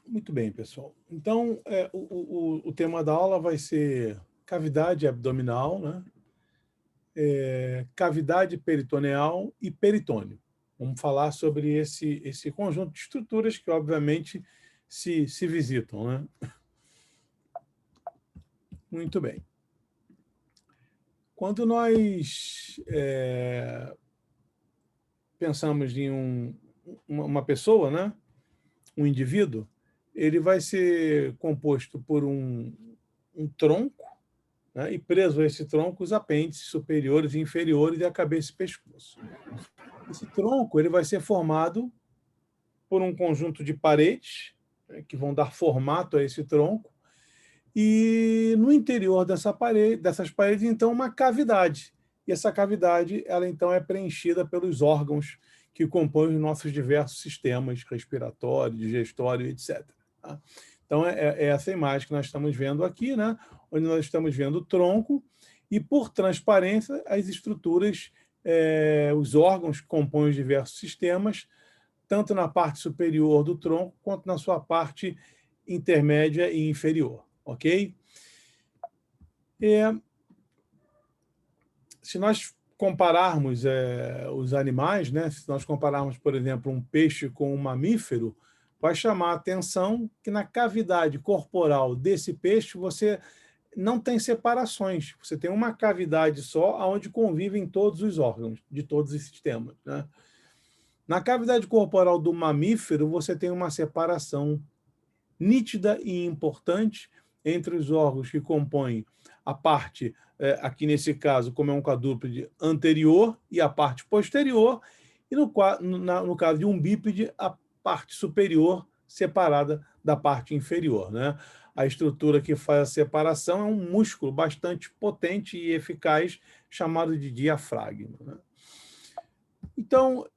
Muito bem, pessoal. Então, o tema da aula vai ser cavidade abdominal, né? Cavidade peritoneal e peritônio. Vamos falar sobre esse conjunto de estruturas que, obviamente, se visitam, né? Muito bem. Quando nós pensamos em uma pessoa, né? Um indivíduo, ele vai ser composto por um tronco, né, e preso a esse tronco os apêndices superiores e inferiores e a cabeça e pescoço. Esse tronco ele vai ser formado por um conjunto de paredes, né, que vão dar formato a esse tronco, e no interior dessas paredes, então, uma cavidade. E essa cavidade, ela então é preenchida pelos órgãos que compõem os nossos diversos sistemas respiratório, digestório, etc. Tá? Então, é essa imagem que nós estamos vendo aqui, né? Onde nós estamos vendo o tronco e, por transparência, as estruturas, os órgãos que compõem os diversos sistemas, tanto na parte superior do tronco quanto na sua parte intermédia e inferior, ok? Se nós compararmos os animais, né, se nós compararmos, por exemplo, um peixe com um mamífero, vai chamar a atenção que na cavidade corporal desse peixe você não tem separações, você tem uma cavidade só onde convivem todos os órgãos de todos os sistemas, né? Na cavidade corporal do mamífero, você tem uma separação nítida e importante entre os órgãos que compõem a parte, aqui nesse caso, como é um quadrúpede, anterior e a parte posterior, e no caso de um bípede, a parte superior separada da parte inferior, né? A estrutura que faz a separação é um músculo bastante potente e eficaz, chamado de diafragma, né? Então,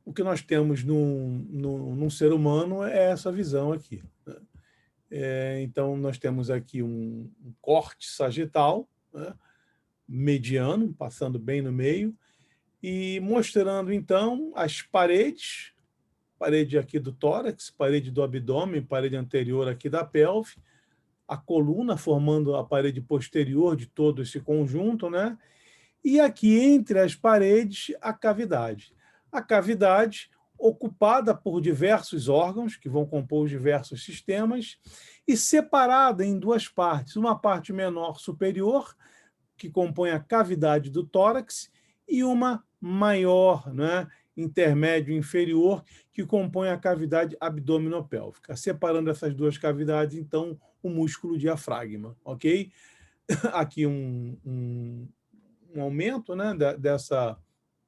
o que nós temos num ser humano é essa visão aqui, né? Então, nós temos aqui um corte sagital, né, mediano, passando bem no meio, e mostrando, então, as paredes, parede aqui do tórax, parede do abdômen, parede anterior aqui da pelve, a coluna formando a parede posterior de todo esse conjunto, né? E aqui entre as paredes, a cavidade. A cavidade ocupada por diversos órgãos, que vão compor os diversos sistemas, e separada em duas partes. Uma parte menor superior, que compõe a cavidade do tórax, e uma maior, né, intermédio inferior, que compõe a cavidade abdominopélvica. Separando essas duas cavidades, então, o músculo diafragma, ok? Aqui um aumento, né,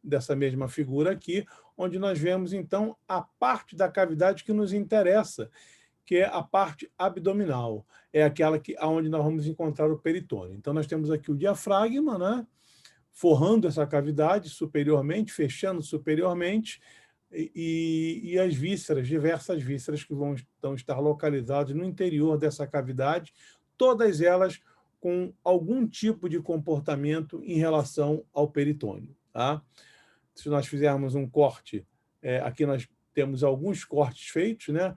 dessa mesma figura aqui, onde nós vemos, então, a parte da cavidade que nos interessa, que é a parte abdominal, é aquela onde nós vamos encontrar o peritônio. Então, nós temos aqui o diafragma, né, forrando essa cavidade superiormente, fechando superiormente, e as vísceras, diversas vísceras que vão então, estar localizadas no interior dessa cavidade, todas elas com algum tipo de comportamento em relação ao peritônio. Tá? Se nós fizermos um corte, aqui nós temos alguns cortes feitos, né?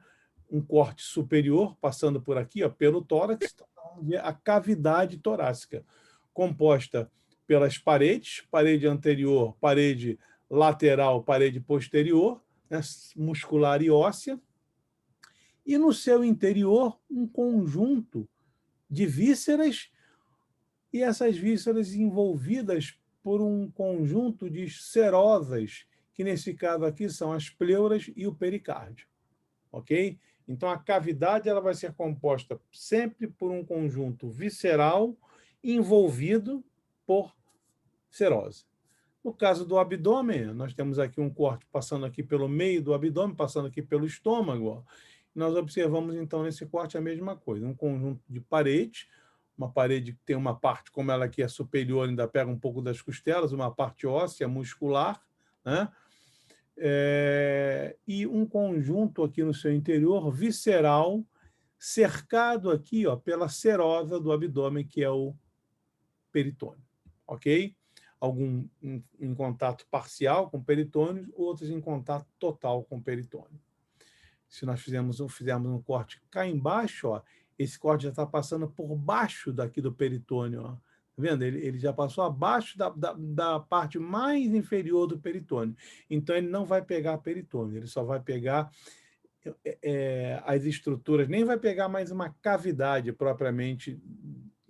Um corte superior, passando por aqui, ó, pelo tórax, então, vamos ver a cavidade torácica, composta pelas paredes, parede anterior, parede lateral, parede posterior, né, muscular e óssea, e no seu interior um conjunto de vísceras, e essas vísceras envolvidas por um conjunto de serosas, que nesse caso aqui são as pleuras e o pericárdio, ok? Então a cavidade ela vai ser composta sempre por um conjunto visceral envolvido por serose. No caso do abdômen, nós temos aqui um corte passando aqui pelo meio do abdômen, passando aqui pelo estômago. Ó. Nós observamos, então, nesse corte a mesma coisa, um conjunto de paredes, uma parede que tem uma parte, como ela aqui é superior, ainda pega um pouco das costelas, uma parte óssea, muscular, né? E um conjunto aqui no seu interior, visceral, cercado aqui ó, pela serosa do abdômen, que é o peritônio, ok? Algum em contato parcial com o peritônio, outros em contato total com o peritônio. Se nós fizermos um corte cá embaixo, ó, esse corte já está passando por baixo daqui do peritônio. Ó. Tá vendo? Ele já passou abaixo da parte mais inferior do peritônio. Então, ele não vai pegar peritônio, ele só vai pegar as estruturas, nem vai pegar mais uma cavidade propriamente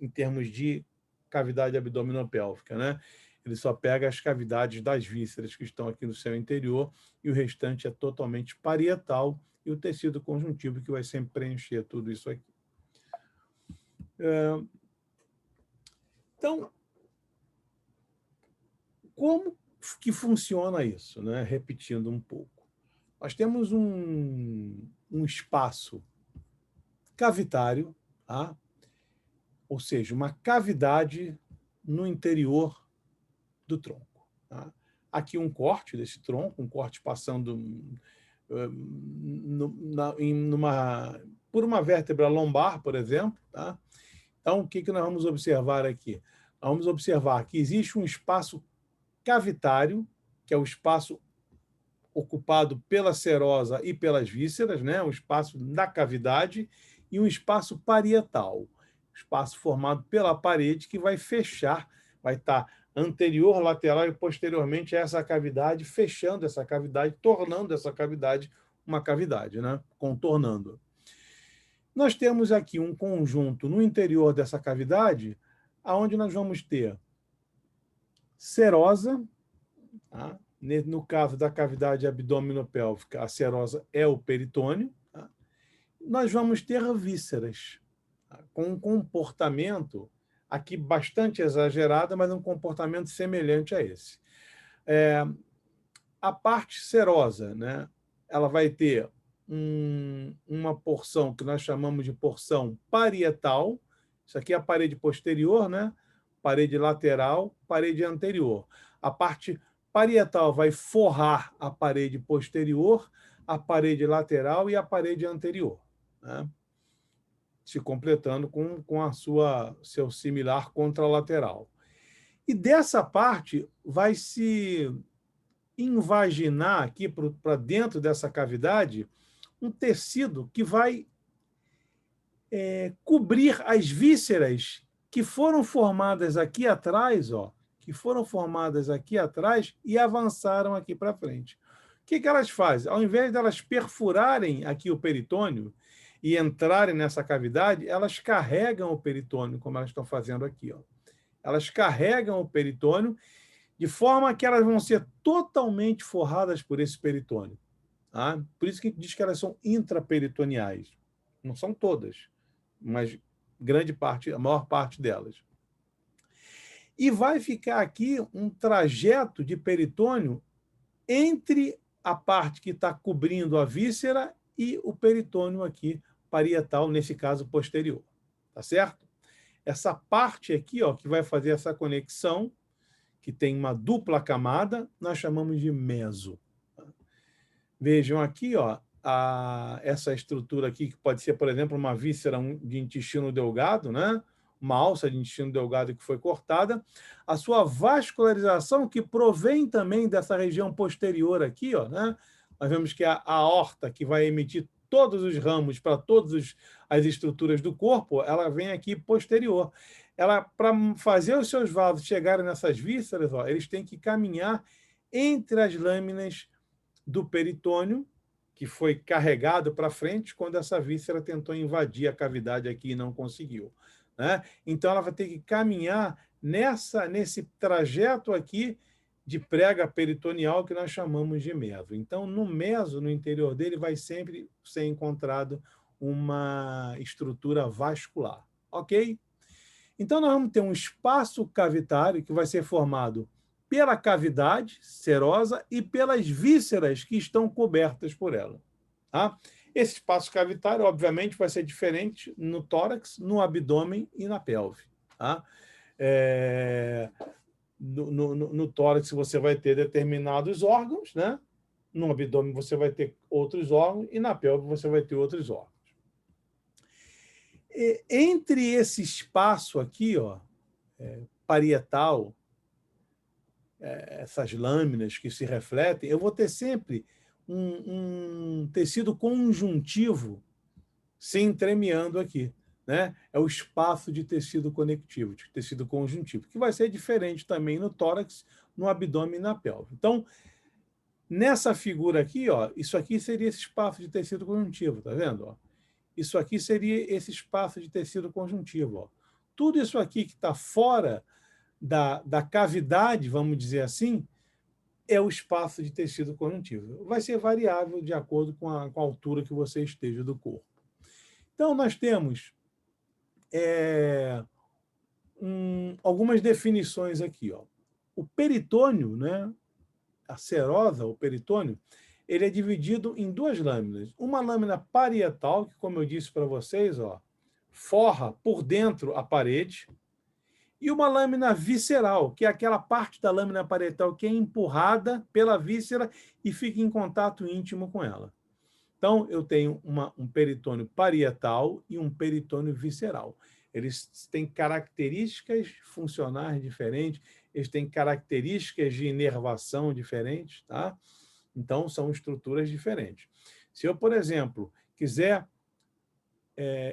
em termos de cavidade abdominopélvica, né? Ele só pega as cavidades das vísceras que estão aqui no seu interior e o restante é totalmente parietal e o tecido conjuntivo que vai sempre preencher tudo isso aqui. Então, como que funciona isso, né? Repetindo um pouco. Nós temos um espaço cavitário, tá? Ou seja, uma cavidade no interior do tronco. Tá? Aqui um corte desse tronco, um corte passando por uma vértebra lombar, por exemplo. Tá? Então, o que nós vamos observar aqui? Nós vamos observar que existe um espaço cavitário, que é o espaço ocupado pela serosa e pelas vísceras, né? O espaço da cavidade, e um espaço parietal, espaço formado pela parede que vai fechar, vai estar anterior, lateral e posteriormente a essa cavidade, fechando essa cavidade, tornando essa cavidade uma cavidade, né? Contornando. Nós temos aqui um conjunto no interior dessa cavidade, onde nós vamos ter serosa, tá? No caso da cavidade abdominopélvica, a serosa é o peritônio. Tá? Nós vamos ter vísceras, tá? Com um comportamento aqui bastante exagerado, mas um comportamento semelhante a esse. A parte serosa, né? Ela vai ter uma porção que nós chamamos de porção parietal. Isso aqui é a parede posterior, né? Parede lateral, parede anterior. A parte parietal vai forrar a parede posterior, a parede lateral e a parede anterior, né? Se completando com a seu similar contralateral. E dessa parte vai se invaginar aqui para dentro dessa cavidade um tecido que vai cobrir as vísceras que foram formadas aqui atrás, ó, que foram formadas aqui atrás e avançaram aqui para frente. O que elas fazem? Ao invés de elas perfurarem aqui o peritônio e entrarem nessa cavidade, elas carregam o peritônio, como elas estão fazendo aqui. Ó. Elas carregam o peritônio de forma que elas vão ser totalmente forradas por esse peritônio. Tá? Por isso que a gente diz que elas são intraperitoneais. Não são todas, mas grande parte, a maior parte delas. E vai ficar aqui um trajeto de peritônio entre a parte que está cobrindo a víscera e o peritônio aqui parietal, nesse caso posterior. Tá certo? Essa parte aqui, ó, que vai fazer essa conexão, que tem uma dupla camada, nós chamamos de meso. Vejam aqui, ó, essa estrutura aqui, que pode ser, por exemplo, uma víscera de intestino delgado, né? Uma alça de intestino delgado que foi cortada, a sua vascularização, que provém também dessa região posterior aqui, ó, né? Nós vemos que a aorta, que vai emitir todos os ramos para todas as estruturas do corpo, ela vem aqui posterior. Ela, para fazer os seus vasos chegarem nessas vísceras, ó, eles têm que caminhar entre as lâminas do peritônio, que foi carregado para frente quando essa víscera tentou invadir a cavidade aqui e não conseguiu. Né? Então, ela vai ter que caminhar nesse trajeto aqui de prega peritoneal que nós chamamos de meso. Então, no meso, no interior dele, vai sempre ser encontrado uma estrutura vascular. Ok? Então, nós vamos ter um espaço cavitário que vai ser formado pela cavidade serosa e pelas vísceras que estão cobertas por ela. Tá? Esse espaço cavitário, obviamente, vai ser diferente no tórax, no abdômen e na pelve. Tá? No tórax você vai ter determinados órgãos, né? No abdômen você vai ter outros órgãos e na pelve você vai ter outros órgãos. Entre esse espaço aqui, ó, parietal, essas lâminas que se refletem, eu vou ter sempre um tecido conjuntivo se entremeando aqui, né? É o espaço de tecido conectivo, de tecido conjuntivo, que vai ser diferente também no tórax, no abdômen e na pelve. Então, nessa figura aqui, ó, isso aqui seria esse espaço de tecido conjuntivo, tá vendo? Ó? Isso aqui seria esse espaço de tecido conjuntivo. Ó. Tudo isso aqui que está fora da cavidade, vamos dizer assim, é o espaço de tecido conjuntivo. Vai ser variável de acordo com a altura que você esteja do corpo. Então, nós temos algumas definições aqui. Ó. O peritônio, né, a serosa, o peritônio, ele é dividido em duas lâminas. Uma lâmina parietal, que, como eu disse para vocês, ó, forra por dentro a parede, e uma lâmina visceral, que é aquela parte da lâmina parietal que é empurrada pela víscera e fica em contato íntimo com ela. Então, eu tenho um peritônio parietal e um peritônio visceral. Eles têm características funcionais diferentes, eles têm características de inervação diferentes, tá? Então, são estruturas diferentes. Se eu, por exemplo, quiser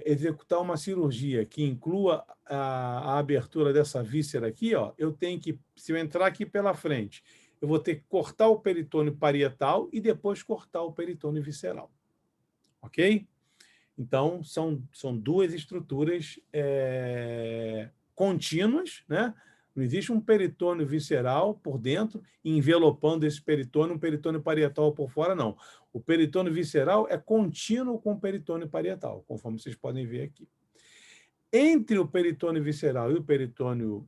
executar uma cirurgia que inclua a abertura dessa víscera aqui, ó, eu tenho que, se eu entrar aqui pela frente, eu vou ter que cortar o peritônio parietal e depois cortar o peritônio visceral. Ok? Então, são duas estruturas contínuas, né? Não existe um peritônio visceral por dentro, envelopando esse peritônio, um peritônio parietal por fora, não. O peritônio visceral é contínuo com o peritônio parietal, conforme vocês podem ver aqui. Entre o peritônio visceral e o peritônio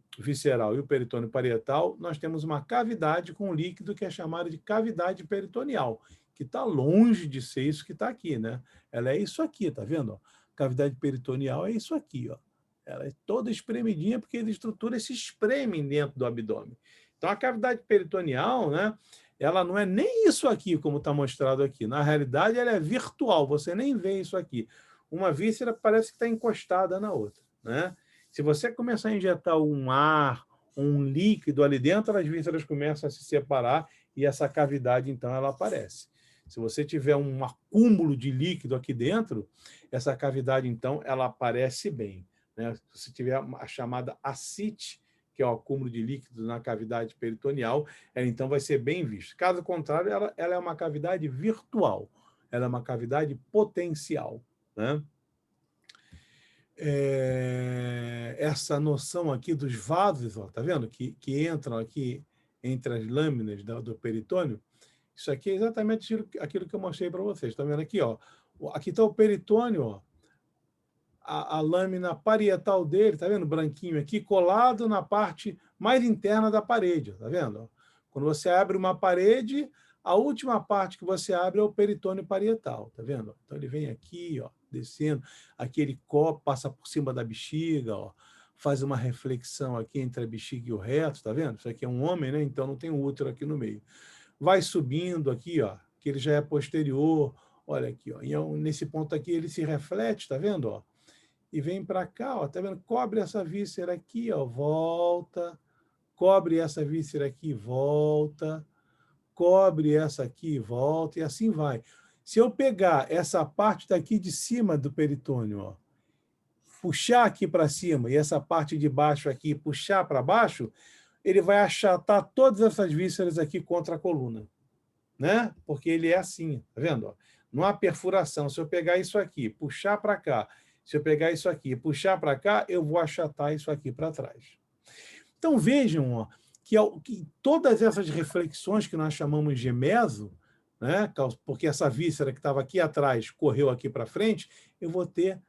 parietal, nós temos uma cavidade com líquido que é chamada de cavidade peritoneal, que está longe de ser isso que está aqui, né? Ela é isso aqui, tá vendo? Cavidade peritoneal é isso aqui, ó. Ela é toda espremidinha porque as estruturas se espremem dentro do abdômen. Então, a cavidade peritoneal, né? Ela não é nem isso aqui, como está mostrado aqui. Na realidade, ela é virtual, você nem vê isso aqui. Uma víscera parece que está encostada na outra, né? Se você começar a injetar um ar, um líquido ali dentro, as vísceras começam a se separar e essa cavidade, então, ela aparece. Se você tiver um acúmulo de líquido aqui dentro, essa cavidade, então, ela aparece bem, né? Se você tiver a chamada ascite, que é o acúmulo de líquido na cavidade peritoneal, ela, então, vai ser bem vista. Caso contrário, ela é uma cavidade virtual, ela é uma cavidade potencial, né? Essa noção aqui dos vasos, ó, tá vendo? Que entram aqui entre as lâminas do peritônio, isso aqui é exatamente aquilo que eu mostrei para vocês. Está vendo aqui? Ó? Aqui está o peritônio, ó. A lâmina parietal dele, está vendo? Branquinho aqui, colado na parte mais interna da parede. Está vendo? Quando você abre uma parede, a última parte que você abre é o peritônio parietal. Está vendo? Então ele vem aqui, ó, descendo. Aqui ele passa por cima da bexiga, ó, faz uma reflexão aqui entre a bexiga e o reto. Está vendo? Isso aqui é um homem, né? Então não tem um útero aqui no meio. Vai subindo aqui, ó, que ele já é posterior. Olha aqui, ó, nesse ponto aqui ele se reflete, tá vendo? Ó, e vem para cá, ó, tá vendo? Cobre essa víscera aqui, ó, volta, cobre essa víscera aqui, volta, cobre essa aqui, volta, e assim vai. Se eu pegar essa parte daqui de cima do peritônio, ó, puxar aqui para cima e essa parte de baixo aqui puxar para baixo, ele vai achatar todas essas vísceras aqui contra a coluna, né? Porque ele é assim, tá vendo? Não há perfuração. Se eu pegar isso aqui, puxar para cá, se eu pegar isso aqui, puxar para cá, eu vou achatar isso aqui para trás. Então vejam, ó, que todas essas reflexões que nós chamamos de meso, né? Porque essa víscera que estava aqui atrás correu aqui para frente, eu vou ter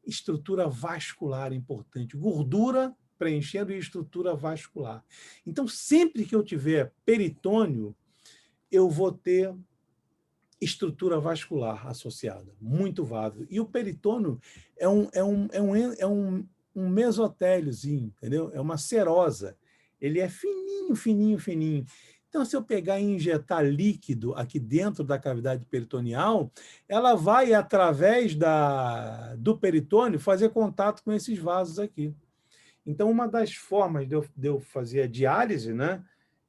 estrutura vascular importante, gordura preenchendo e estrutura vascular. Então, sempre que eu tiver peritônio, eu vou ter estrutura vascular associada, muito vaso. E o peritônio é um mesotéliozinho, entendeu? É uma serosa. Ele é fininho, fininho, fininho. Então, se eu pegar e injetar líquido aqui dentro da cavidade peritoneal, ela vai, através do peritônio, fazer contato com esses vasos aqui. Então, uma das formas de eu fazer a diálise, né,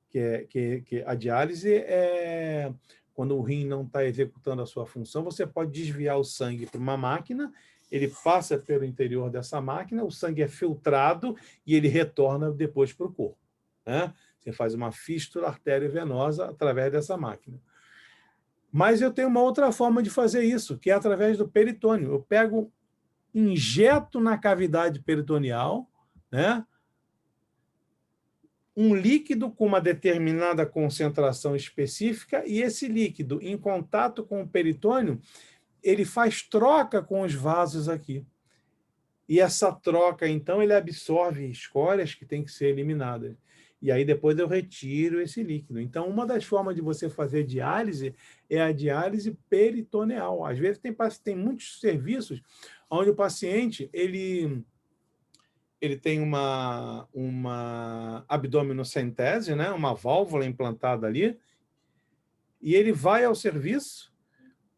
que a diálise é quando o rim não está executando a sua função, você pode desviar o sangue para uma máquina, ele passa pelo interior dessa máquina, o sangue é filtrado e ele retorna depois para o corpo, né? Você faz uma fístula arteriovenosa através dessa máquina. Mas eu tenho uma outra forma de fazer isso, que é através do peritônio. Eu pego, injeto na cavidade peritoneal, né, um líquido com uma determinada concentração específica, e esse líquido, em contato com o peritônio, ele faz troca com os vasos aqui. E essa troca, então, ele absorve escórias que têm que ser eliminadas. E aí depois eu retiro esse líquido. Então, uma das formas de você fazer diálise é a diálise peritoneal. Às vezes tem muitos serviços onde o paciente ele tem uma abdominocentese, né? Uma válvula implantada ali, e ele vai ao serviço,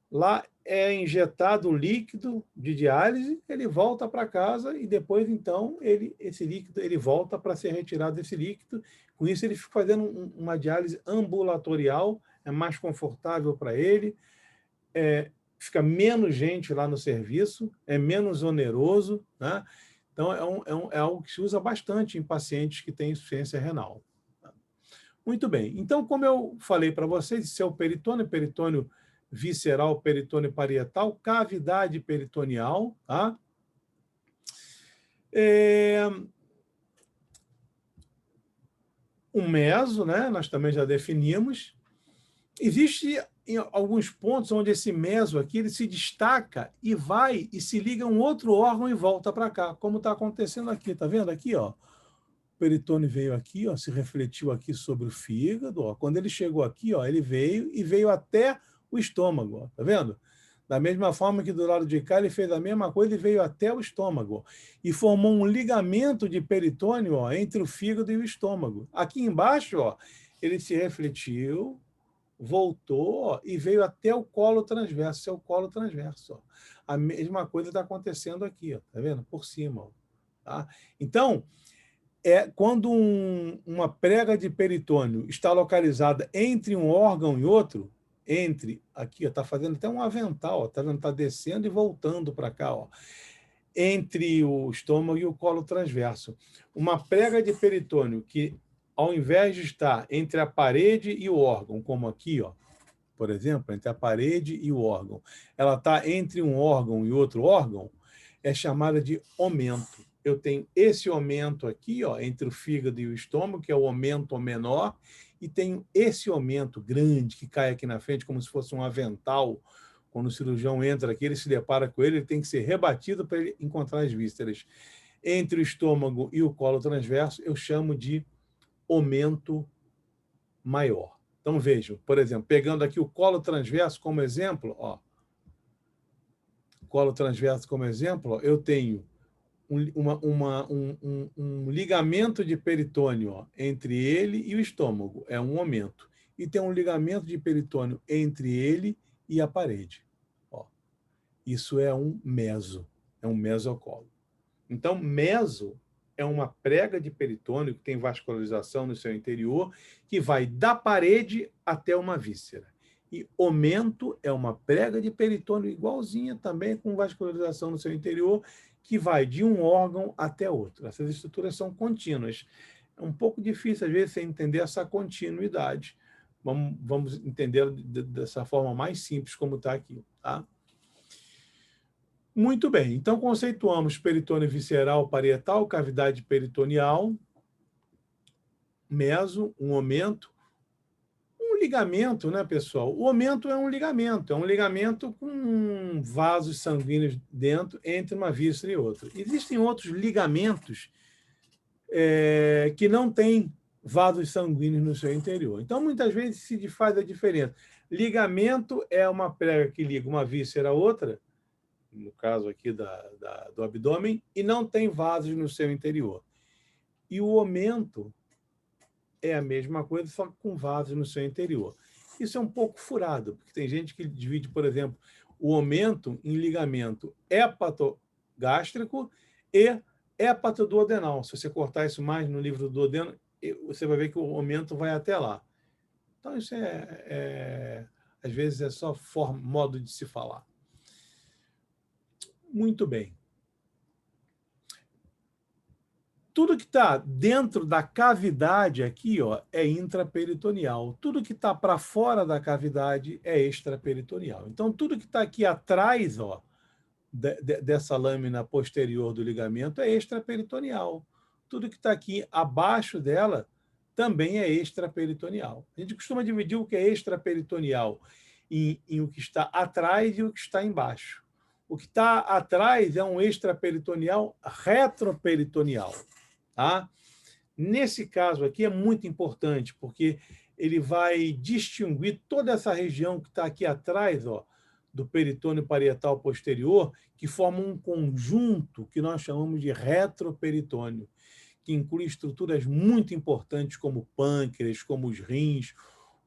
lá é injetado o líquido de diálise, ele volta para casa e depois, então, esse líquido ele volta para ser retirado desse líquido. Com isso, ele fica fazendo uma diálise ambulatorial, é mais confortável para ele, fica menos gente lá no serviço, é menos oneroso, né? Então, é algo que se usa bastante em pacientes que têm insuficiência renal. Muito bem. Então, como eu falei para vocês, isso é o peritônio visceral, peritônio parietal, cavidade peritoneal, tá? Um meso, né? Nós também já definimos. Existe em alguns pontos onde esse meso aqui ele se destaca e vai e se liga a um outro órgão e volta para cá, como está acontecendo aqui, tá vendo aqui, ó? O peritônio veio aqui, ó, se refletiu aqui sobre o fígado, ó. Quando ele chegou aqui, ó, ele veio até o estômago, ó, tá vendo? Da mesma forma que do lado de cá ele fez a mesma coisa e veio até o estômago, ó, e formou um ligamento de peritônio, ó, entre o fígado e o estômago. Aqui embaixo, ó, ele se refletiu, voltou, ó, e veio até o colo transverso. Esse é o colo transverso, ó. A mesma coisa está acontecendo aqui, ó, tá vendo? Por cima, ó, tá? Então, quando uma prega de peritônio está localizada entre um órgão e outro, aqui, está fazendo até um avental, está tá descendo e voltando para cá, ó, entre o estômago e o colo transverso. Uma prega de peritônio que, ao invés de estar entre a parede e o órgão, como aqui, ó, por exemplo, entre a parede e o órgão, ela está entre um órgão e outro órgão, é chamada de omento. Eu tenho esse omento aqui, ó, entre o fígado e o estômago, que é o omento menor, e tenho esse omento grande que cai aqui na frente, como se fosse um avental. Quando o cirurgião entra aqui, ele se depara com ele tem que ser rebatido para ele encontrar as vísceras. Entre o estômago e o colo transverso, eu chamo de omento maior. Então, vejam, por exemplo, pegando aqui o colo transverso como exemplo, ó, colo transverso como exemplo, ó, eu tenho um ligamento de peritônio, ó, entre ele e o estômago, é um aumento. E tem um ligamento de peritônio entre ele e a parede. Ó. Isso é um meso, é um mesocolo. Então, meso é uma prega de peritônio que tem vascularização no seu interior, que vai da parede até uma víscera. E omento é uma prega de peritônio igualzinha também com vascularização no seu interior, que vai de um órgão até outro. Essas estruturas são contínuas. É um pouco difícil, às vezes, você entender essa continuidade. Vamos entender dessa forma mais simples como está aqui, tá? Muito bem, então conceituamos peritônio visceral, parietal, cavidade peritoneal, meso, um omento, um ligamento, né, pessoal? O omento é um ligamento com vasos sanguíneos dentro, entre uma víscera e outra. Existem outros ligamentos que não têm vasos sanguíneos no seu interior. Então, muitas vezes se faz a diferença. Ligamento é uma prega que liga uma víscera a outra, no caso aqui do abdômen, e não tem vasos no seu interior. E o omento é a mesma coisa, só que com vasos no seu interior. Isso é um pouco furado, porque tem gente que divide, por exemplo, o omento em ligamento hepatogástrico e hepatoduodenal. Se você cortar isso mais no livro do duodeno, você vai ver que o omento vai até lá. Então, isso Às vezes é só modo de se falar. Muito bem. Tudo que está dentro da cavidade aqui, ó, é intraperitoneal. Tudo que está para fora da cavidade é extraperitoneal. Então, tudo que está aqui atrás, ó, dessa lâmina posterior do ligamento é extraperitoneal. Tudo que está aqui abaixo dela também é extraperitoneal. A gente costuma dividir o que é extraperitoneal em o que está atrás e o que está embaixo. O que está atrás é um extraperitoneal retroperitoneal. Tá? Nesse caso aqui é muito importante, porque ele vai distinguir toda essa região que está aqui atrás, ó, do peritônio parietal posterior, que forma um conjunto que nós chamamos de retroperitônio, que inclui estruturas muito importantes como o pâncreas, como os rins,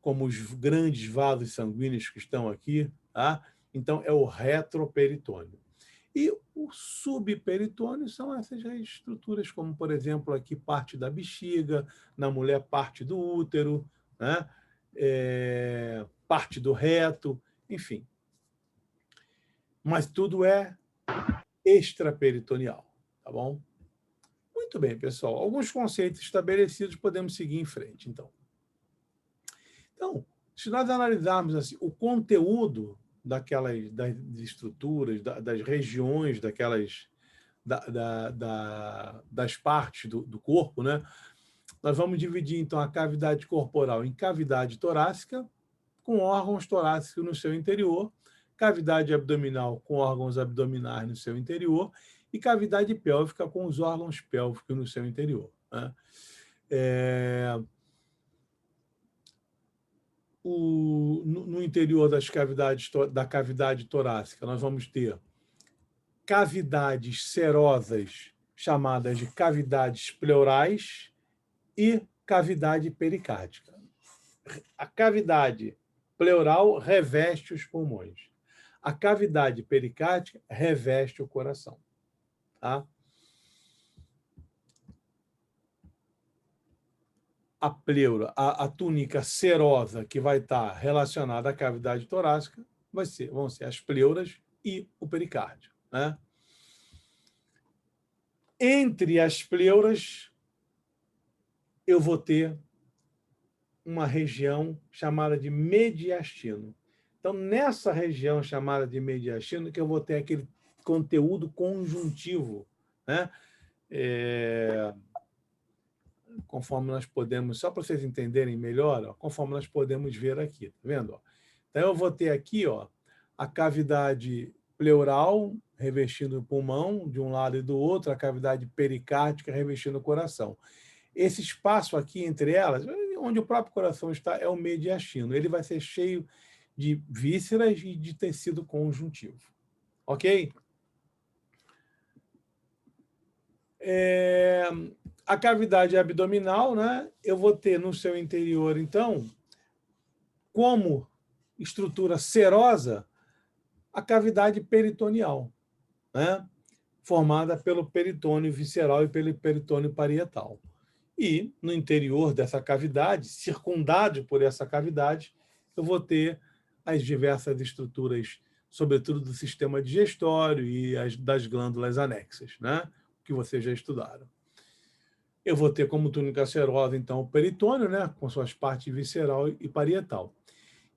como os grandes vasos sanguíneos que estão aqui. Tá? Então, é o retroperitônio. E o subperitônio são essas estruturas, como, por exemplo, aqui parte da bexiga, na mulher parte do útero, né? Parte do reto, enfim. Mas tudo é extraperitoneal, tá bom? Muito bem, pessoal. Alguns conceitos estabelecidos, podemos seguir em frente, então. Então, se nós analisarmos assim, o conteúdo das estruturas, das regiões, das partes do corpo, né? Nós vamos dividir, então, a cavidade corporal em cavidade torácica, com órgãos torácicos no seu interior, cavidade abdominal com órgãos abdominais no seu interior e cavidade pélvica com os órgãos pélvicos no seu interior. Né? No interior da cavidade torácica, nós vamos ter cavidades serosas, chamadas de cavidades pleurais, e cavidade pericárdica. A cavidade pleural reveste os pulmões. A cavidade pericárdica reveste o coração. Tá? A pleura, a túnica serosa que vai estar relacionada à cavidade torácica vão ser as pleuras e o pericárdio. Né? Entre as pleuras, eu vou ter uma região chamada de mediastino. Então, nessa região chamada de mediastino, que eu vou ter aquele conteúdo conjuntivo, né? Conforme nós podemos, só para vocês entenderem melhor, ó, conforme nós podemos ver aqui, tá vendo? Ó? Então, eu vou ter aqui, ó, a cavidade pleural revestindo o pulmão de um lado e do outro, a cavidade pericárdica revestindo o coração. Esse espaço aqui entre elas, onde o próprio coração está, é o mediastino. Ele vai ser cheio de vísceras e de tecido conjuntivo. Ok? A cavidade abdominal, né? Eu vou ter no seu interior, então, como estrutura serosa, a cavidade peritoneal, né? Formada pelo peritônio visceral e pelo peritônio parietal. E, no interior dessa cavidade, circundado por essa cavidade, eu vou ter as diversas estruturas, sobretudo do sistema digestório e das glândulas anexas, né? Que vocês já estudaram. Eu vou ter como túnica serosa, então, o peritônio, né? Com suas partes visceral e parietal.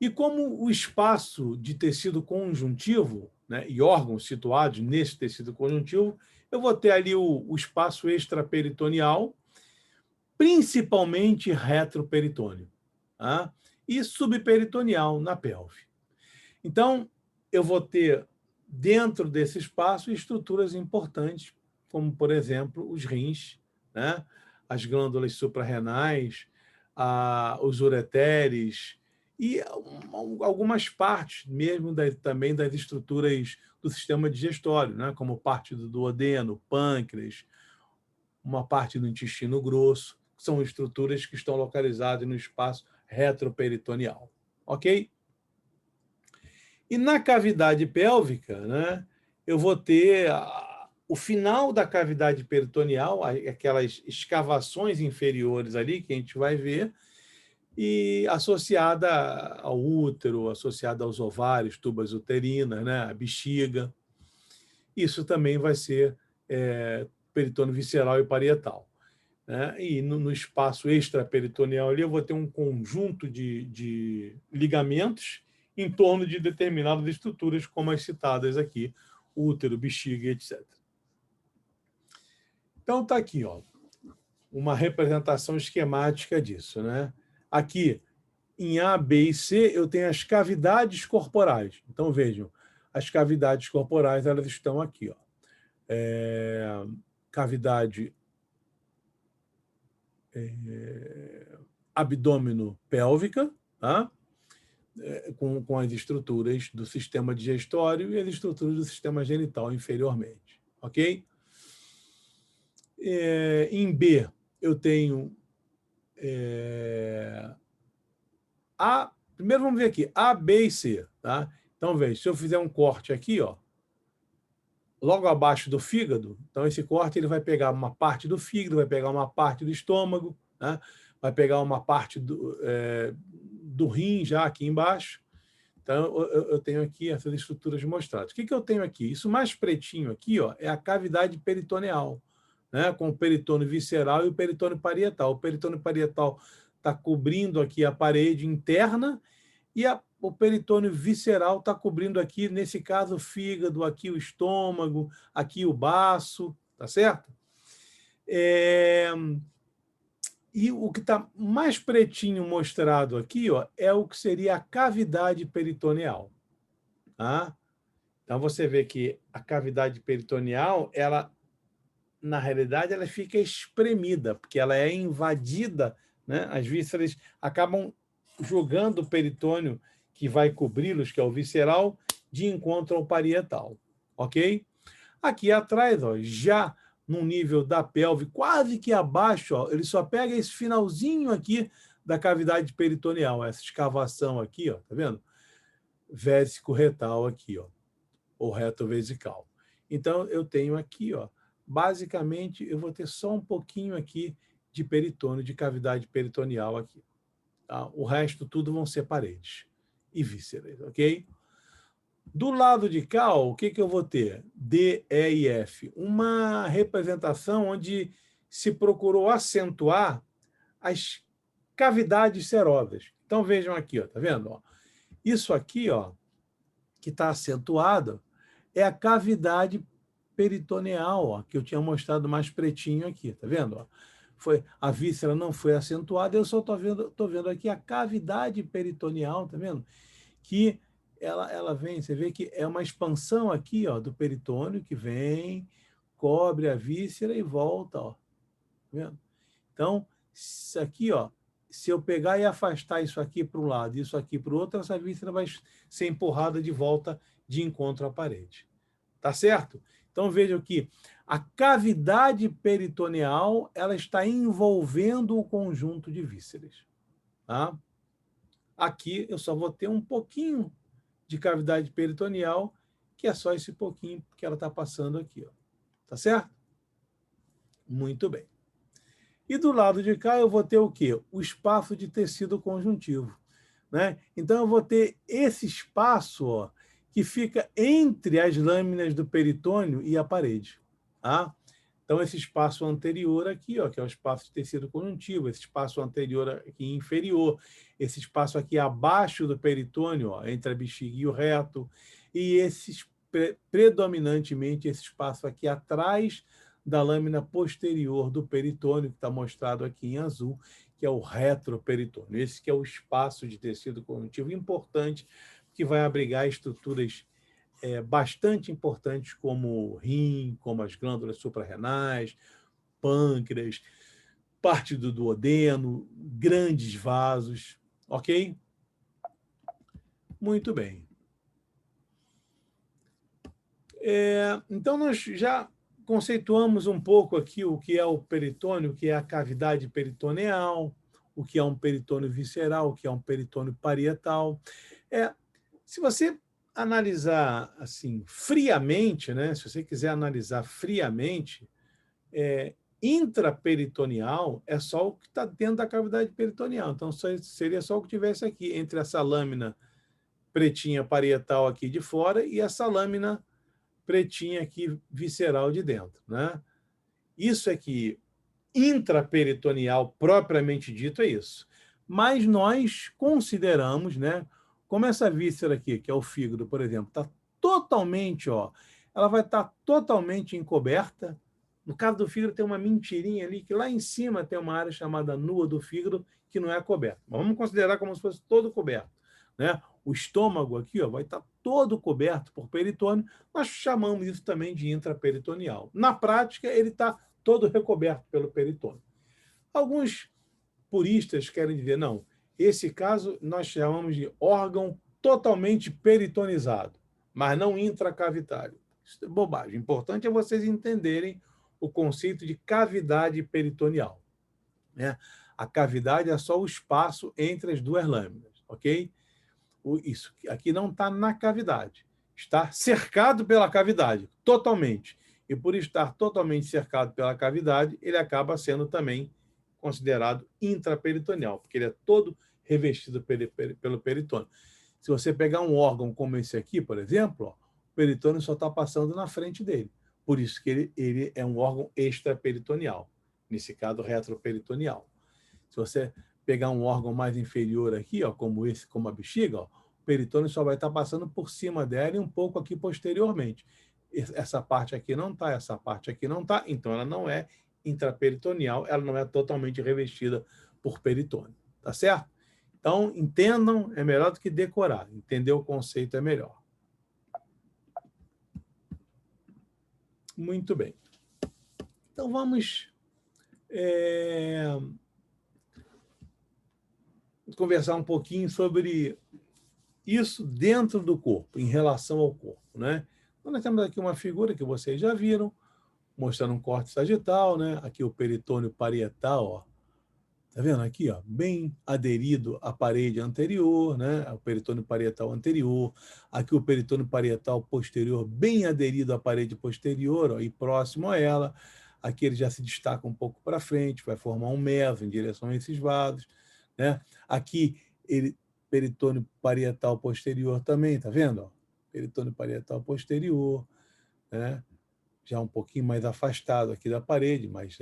E como o espaço de tecido conjuntivo, né, e órgãos situados nesse tecido conjuntivo, eu vou ter ali o espaço extraperitoneal, principalmente retroperitônio, tá? E subperitoneal na pelve. Então, eu vou ter dentro desse espaço estruturas importantes, como, por exemplo, os rins, né? As glândulas suprarrenais, os ureteres e algumas partes mesmo também das estruturas do sistema digestório, né? Como parte do duodeno, pâncreas, uma parte do intestino grosso, são estruturas que estão localizadas no espaço retroperitoneal. Ok? E na cavidade pélvica, né, eu vou ter o final da cavidade peritoneal, aquelas escavações inferiores ali que a gente vai ver, e associada ao útero, associada aos ovários, tubas uterinas, né? A bexiga. Isso também vai ser peritônio visceral e parietal, né? E no espaço extraperitoneal ali eu vou ter um conjunto de ligamentos em torno de determinadas estruturas, como as citadas aqui, útero, bexiga, etc. Então está aqui, ó, uma representação esquemática disso, né? Aqui, em A, B e C, eu tenho as cavidades corporais. Então, vejam, as cavidades corporais, elas estão aqui, ó. Cavidade abdômeno-pélvica, tá? Com as estruturas do sistema digestório e as estruturas do sistema genital inferiormente, ok? Em B, eu tenho primeiro vamos ver aqui, A, B e C, tá? Então, veja, se eu fizer um corte aqui, ó, logo abaixo do fígado, então esse corte ele vai pegar uma parte do fígado, vai pegar uma parte do estômago, né? Vai pegar uma parte do rim já aqui embaixo. Então, eu tenho aqui essas estruturas mostradas. O que eu tenho aqui? Isso mais pretinho aqui, ó, é a cavidade peritoneal, né? Com o peritônio visceral e o peritônio parietal. O peritônio parietal está cobrindo aqui a parede interna e o peritônio visceral está cobrindo aqui, nesse caso, o fígado, aqui o estômago, aqui o baço, tá certo? E o que está mais pretinho mostrado aqui, ó, é o que seria a cavidade peritoneal. Tá? Então, você vê que a cavidade peritoneal, ela, na realidade, ela fica espremida, porque ela é invadida, né? As vísceras acabam jogando o peritônio que vai cobri-los, que é o visceral, de encontro ao parietal. Ok? Aqui atrás, ó, já no nível da pelve, quase que abaixo, ó, ele só pega esse finalzinho aqui da cavidade peritoneal, essa escavação aqui, ó, tá vendo? Vésico retal aqui, ó, ou reto vesical. Então, eu tenho aqui, ó, basicamente, eu vou ter só um pouquinho aqui de peritônio, de cavidade peritoneal aqui. Tá? O resto tudo vão ser paredes e vísceras, ok? Do lado de cá, ó, o que eu vou ter? D, E e F. Uma representação onde se procurou acentuar as cavidades serosas. Então, vejam aqui, ó, tá vendo? Ó? Isso aqui, ó, que está acentuado, é a cavidade peritoneal, ó, que eu tinha mostrado mais pretinho aqui, tá vendo? Ó? A víscera não foi acentuada, eu só tô vendo aqui a cavidade peritoneal, tá vendo? Que ela vem, você vê que é uma expansão aqui, ó, do peritônio que vem, cobre a víscera e volta, ó. Tá vendo? Então, isso aqui, ó, se eu pegar e afastar isso aqui para um lado e isso aqui para o outro, essa víscera vai ser empurrada de volta de encontro à parede. Tá certo? Então, vejam que a cavidade peritoneal ela está envolvendo o conjunto de vísceras. Tá? Aqui eu só vou ter um pouquinho de cavidade peritoneal, que é só esse pouquinho que ela está passando aqui. Ó. Tá certo? Muito bem. E do lado de cá eu vou ter o quê? O espaço de tecido conjuntivo. Né? Então eu vou ter esse espaço, ó, que fica entre as lâminas do peritônio e a parede. Tá? Então, esse espaço anterior aqui, ó, que é o espaço de tecido conjuntivo, esse espaço anterior aqui inferior, esse espaço aqui abaixo do peritônio, ó, entre a bexiga e o reto, e predominantemente esse espaço aqui atrás da lâmina posterior do peritônio, que está mostrado aqui em azul, que é o retroperitônio. Esse que é o espaço de tecido conjuntivo importante, que vai abrigar estruturas bastante importantes como o rim, como as glândulas suprarrenais, pâncreas, parte do duodeno, grandes vasos, ok? Muito bem. Então, nós já conceituamos um pouco aqui o que é o peritônio, o que é a cavidade peritoneal, o que é um peritônio visceral, o que é um peritônio parietal. Se você analisar assim friamente, né? Se você quiser analisar friamente, Intraperitoneal é só o que está dentro da cavidade peritoneal. Então, seria só o que tivesse aqui, entre essa lâmina pretinha parietal aqui de fora e essa lâmina pretinha aqui visceral de dentro, né? Isso é que intraperitoneal, propriamente dito, é isso. Mas nós consideramos, né, como essa víscera aqui, que é o fígado, por exemplo, está totalmente, ó, ela vai estar totalmente encoberta. No caso do fígado tem uma mentirinha ali, que lá em cima tem uma área chamada nua do fígado, que não é coberta. Mas vamos considerar como se fosse todo coberto, né? O estômago aqui, ó, vai estar todo coberto por peritônio. Nós chamamos isso também de intraperitoneal. Na prática, ele está todo recoberto pelo peritônio. Alguns puristas querem dizer, não, esse caso nós chamamos de órgão totalmente peritonizado, mas não intracavitário. Isso é bobagem. O importante é vocês entenderem o conceito de cavidade peritoneal, né? A cavidade é só o espaço entre as duas lâminas, ok? Isso aqui não está na cavidade, está cercado pela cavidade, totalmente. E por estar totalmente cercado pela cavidade, ele acaba sendo também considerado intraperitoneal, porque ele é todo revestido pelo peritônio. Se você pegar um órgão como esse aqui, por exemplo, ó, o peritônio só está passando na frente dele. Por isso que ele é um órgão extraperitoneal, nesse caso retroperitoneal. Se você pegar um órgão mais inferior aqui, ó, como esse, como a bexiga, ó, o peritônio só vai estar passando por cima dela e um pouco aqui posteriormente. Essa parte aqui não está, essa parte aqui não está, então ela não é intraperitoneal, ela não é totalmente revestida por peritônio, tá certo? Então, entendam, é melhor do que decorar. Entender o conceito é melhor. Muito bem. Então, vamos conversar um pouquinho sobre isso dentro do corpo, em relação ao corpo, né? Então, nós temos aqui uma figura que vocês já viram, mostrando um corte sagital, né? Aqui o peritônio parietal, ó. Tá vendo aqui, ó, bem aderido à parede anterior, né? O peritônio parietal anterior. Aqui o peritônio parietal posterior, bem aderido à parede posterior, ó, e próximo a ela. Aqui ele já se destaca um pouco para frente, vai formar um meso em direção a esses vasos, né? Aqui ele peritônio parietal posterior também, tá vendo? Ó? Peritônio parietal posterior, né? Já um pouquinho mais afastado aqui da parede, mas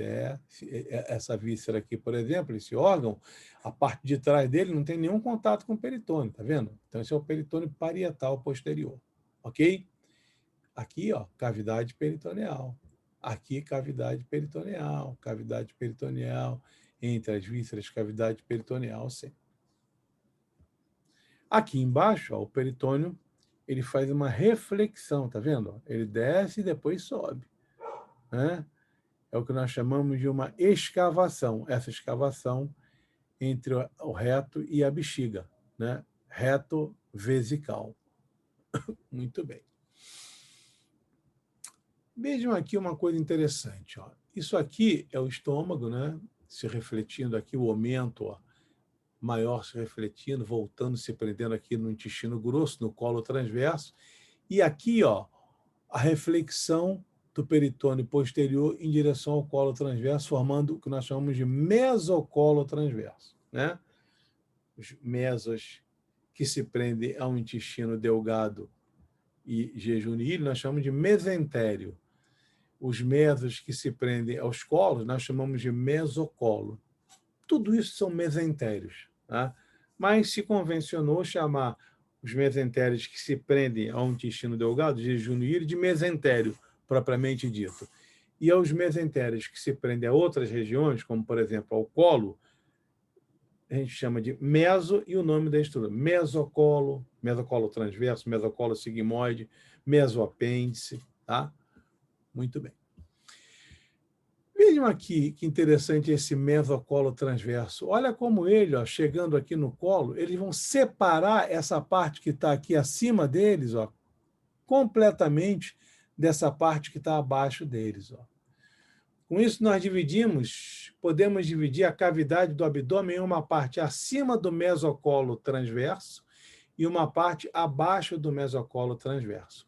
essa víscera aqui, por exemplo, esse órgão, a parte de trás dele não tem nenhum contato com o peritônio, tá vendo? Então, esse é o peritônio parietal posterior, ok? Aqui, ó, cavidade peritoneal. Aqui, cavidade peritoneal, entre as vísceras, cavidade peritoneal, sim. Aqui embaixo, ó, o peritônio, ele faz uma reflexão, tá vendo? Ele desce e depois sobe, né? É o que nós chamamos de uma escavação. Essa escavação entre o reto e a bexiga, né? Reto vesical. Muito bem. Vejam aqui uma coisa interessante, ó. Isso aqui é o estômago, né? Se refletindo aqui, o aumento, ó, maior se refletindo, voltando, se prendendo aqui no intestino grosso, no colo transverso. E aqui, ó, a reflexão do peritônio posterior em direção ao colo transverso, formando o que nós chamamos de mesocolo transverso, né? Os mesos que se prendem ao intestino delgado e jejunil, nós chamamos de mesentério. Os mesos que se prendem aos colos, nós chamamos de mesocolo. Tudo isso são mesentérios, tá? Mas se convencionou chamar os mesentérios que se prendem ao intestino delgado, jejunil, de mesentério, propriamente dito. E aos mesentérios que se prendem a outras regiões, como, por exemplo, ao colo, a gente chama de meso, e o nome da estrutura, mesocolo, mesocolo transverso, mesocolo sigmoide, mesoapêndice, tá? Muito bem. Vejam aqui que interessante esse mesocolo transverso. Olha como ele, ó, chegando aqui no colo, eles vão separar essa parte que está aqui acima deles, ó, completamente dessa parte que está abaixo deles. Ó. Com isso, nós podemos dividir a cavidade do abdômen em uma parte acima do mesocolo transverso e uma parte abaixo do mesocolo transverso.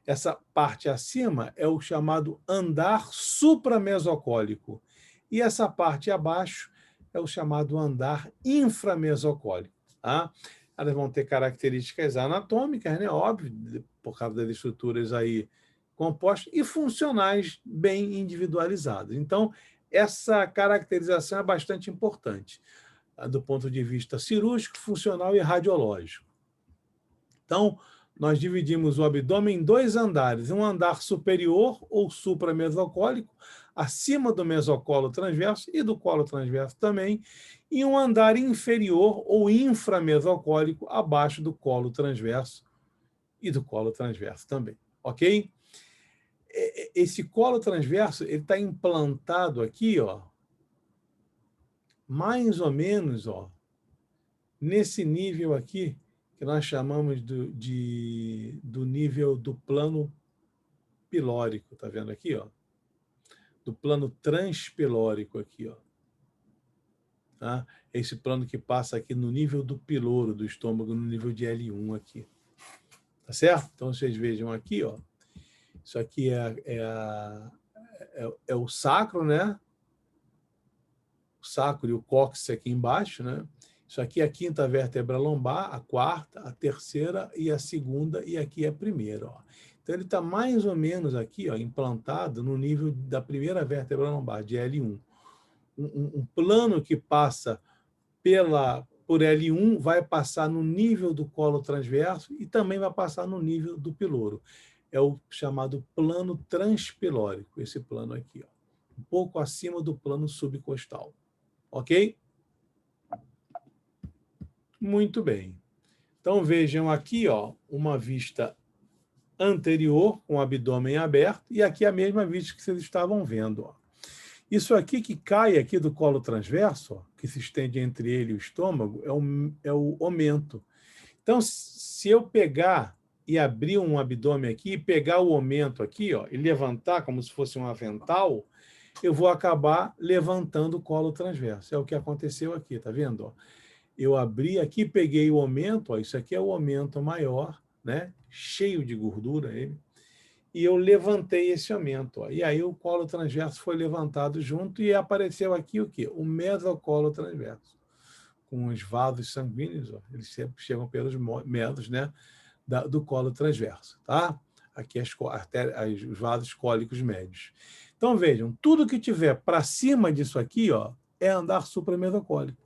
Essa parte acima é o chamado andar supramesocólico. E essa parte abaixo é o chamado andar inframesocólico. Tá? Elas vão ter características anatômicas, né? Óbvio, por causa das estruturas aí compostas, e funcionais bem individualizadas. Então, essa caracterização é bastante importante, tá? Do ponto de vista cirúrgico, funcional e radiológico. Então, nós dividimos o abdômen em 2 andares, um andar superior ou supramesocólico, acima do mesocolo transverso e do colo transverso também, e um andar inferior ou inframesocólico, abaixo do colo transverso e do colo transverso também, ok? Esse colo transverso está implantado aqui, ó, mais ou menos, ó, nesse nível aqui, que nós chamamos do nível do plano pilórico, tá vendo aqui, ó? Do plano transpilórico aqui, ó. Tá? Esse plano que passa aqui no nível do piloro do estômago, no nível de L1 aqui. Tá certo? Então, vocês vejam aqui, ó. Isso aqui é o sacro, né? O sacro e o cóccix aqui embaixo, né? Isso aqui é a quinta vértebra lombar, a quarta, a terceira e a segunda, e aqui é a primeira, ó. Então, ele está mais ou menos aqui, ó, implantado no nível da primeira vértebra lombar, de L1. Um plano que passa por L1 vai passar no nível do colo transverso e também vai passar no nível do piloro. É o chamado plano transpilórico, esse plano aqui, ó, um pouco acima do plano subcostal. Ok? Muito bem. Então, vejam aqui, ó, uma vista anterior, com o abdômen aberto, e aqui a mesma vista que vocês estavam vendo. Ó. Isso aqui que cai aqui do colo transverso, ó, que se estende entre ele e o estômago, é o omento. Então, se eu pegar e abrir um abdômen aqui, pegar o omento aqui, ó, e levantar como se fosse um avental, eu vou acabar levantando o colo transverso. É o que aconteceu aqui, tá vendo? Ó? Eu abri aqui, peguei o omento, ó, isso aqui é o omento maior, né? Cheio de gordura ele, e eu levantei esse omento. Ó, e aí o colo transverso foi levantado junto e apareceu aqui o quê? O mesocolo transverso, com os vasos sanguíneos, ó, eles sempre chegam pelos medos, né? Do colo transverso, tá? Aqui os vasos cólicos médios. Então, vejam, tudo que tiver para cima disso aqui, ó, é andar supramesocólico.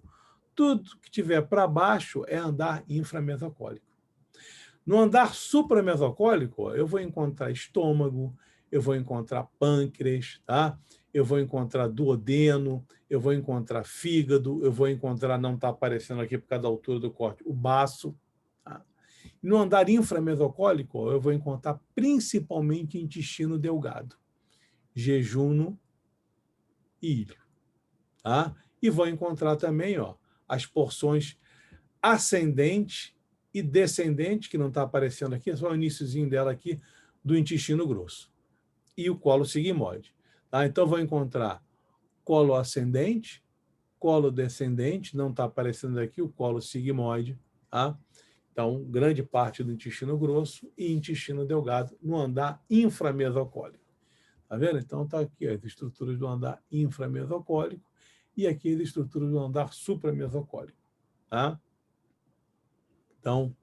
Tudo que tiver para baixo é andar inframesocólico. No andar supramesocólico, eu vou encontrar estômago, eu vou encontrar pâncreas, tá? Eu vou encontrar duodeno, eu vou encontrar fígado, eu vou encontrar, não está aparecendo aqui por causa da altura do corte, o baço. Tá? No andar inframesocólico, eu vou encontrar principalmente intestino delgado, jejuno e íleo. Tá? E vou encontrar também, ó, as porções ascendente e descendente, que não está aparecendo aqui, é só o iniciozinho dela aqui, do intestino grosso. E o colo sigmoide. Tá? Então, vou encontrar colo ascendente, colo descendente, não está aparecendo aqui o colo sigmoide. Tá? Então, grande parte do intestino grosso e intestino delgado no andar inframesocólico. Tá vendo? Então, está aqui as estruturas do andar inframesocólico e aqui as estruturas do andar supramesocólico. Tá? Então,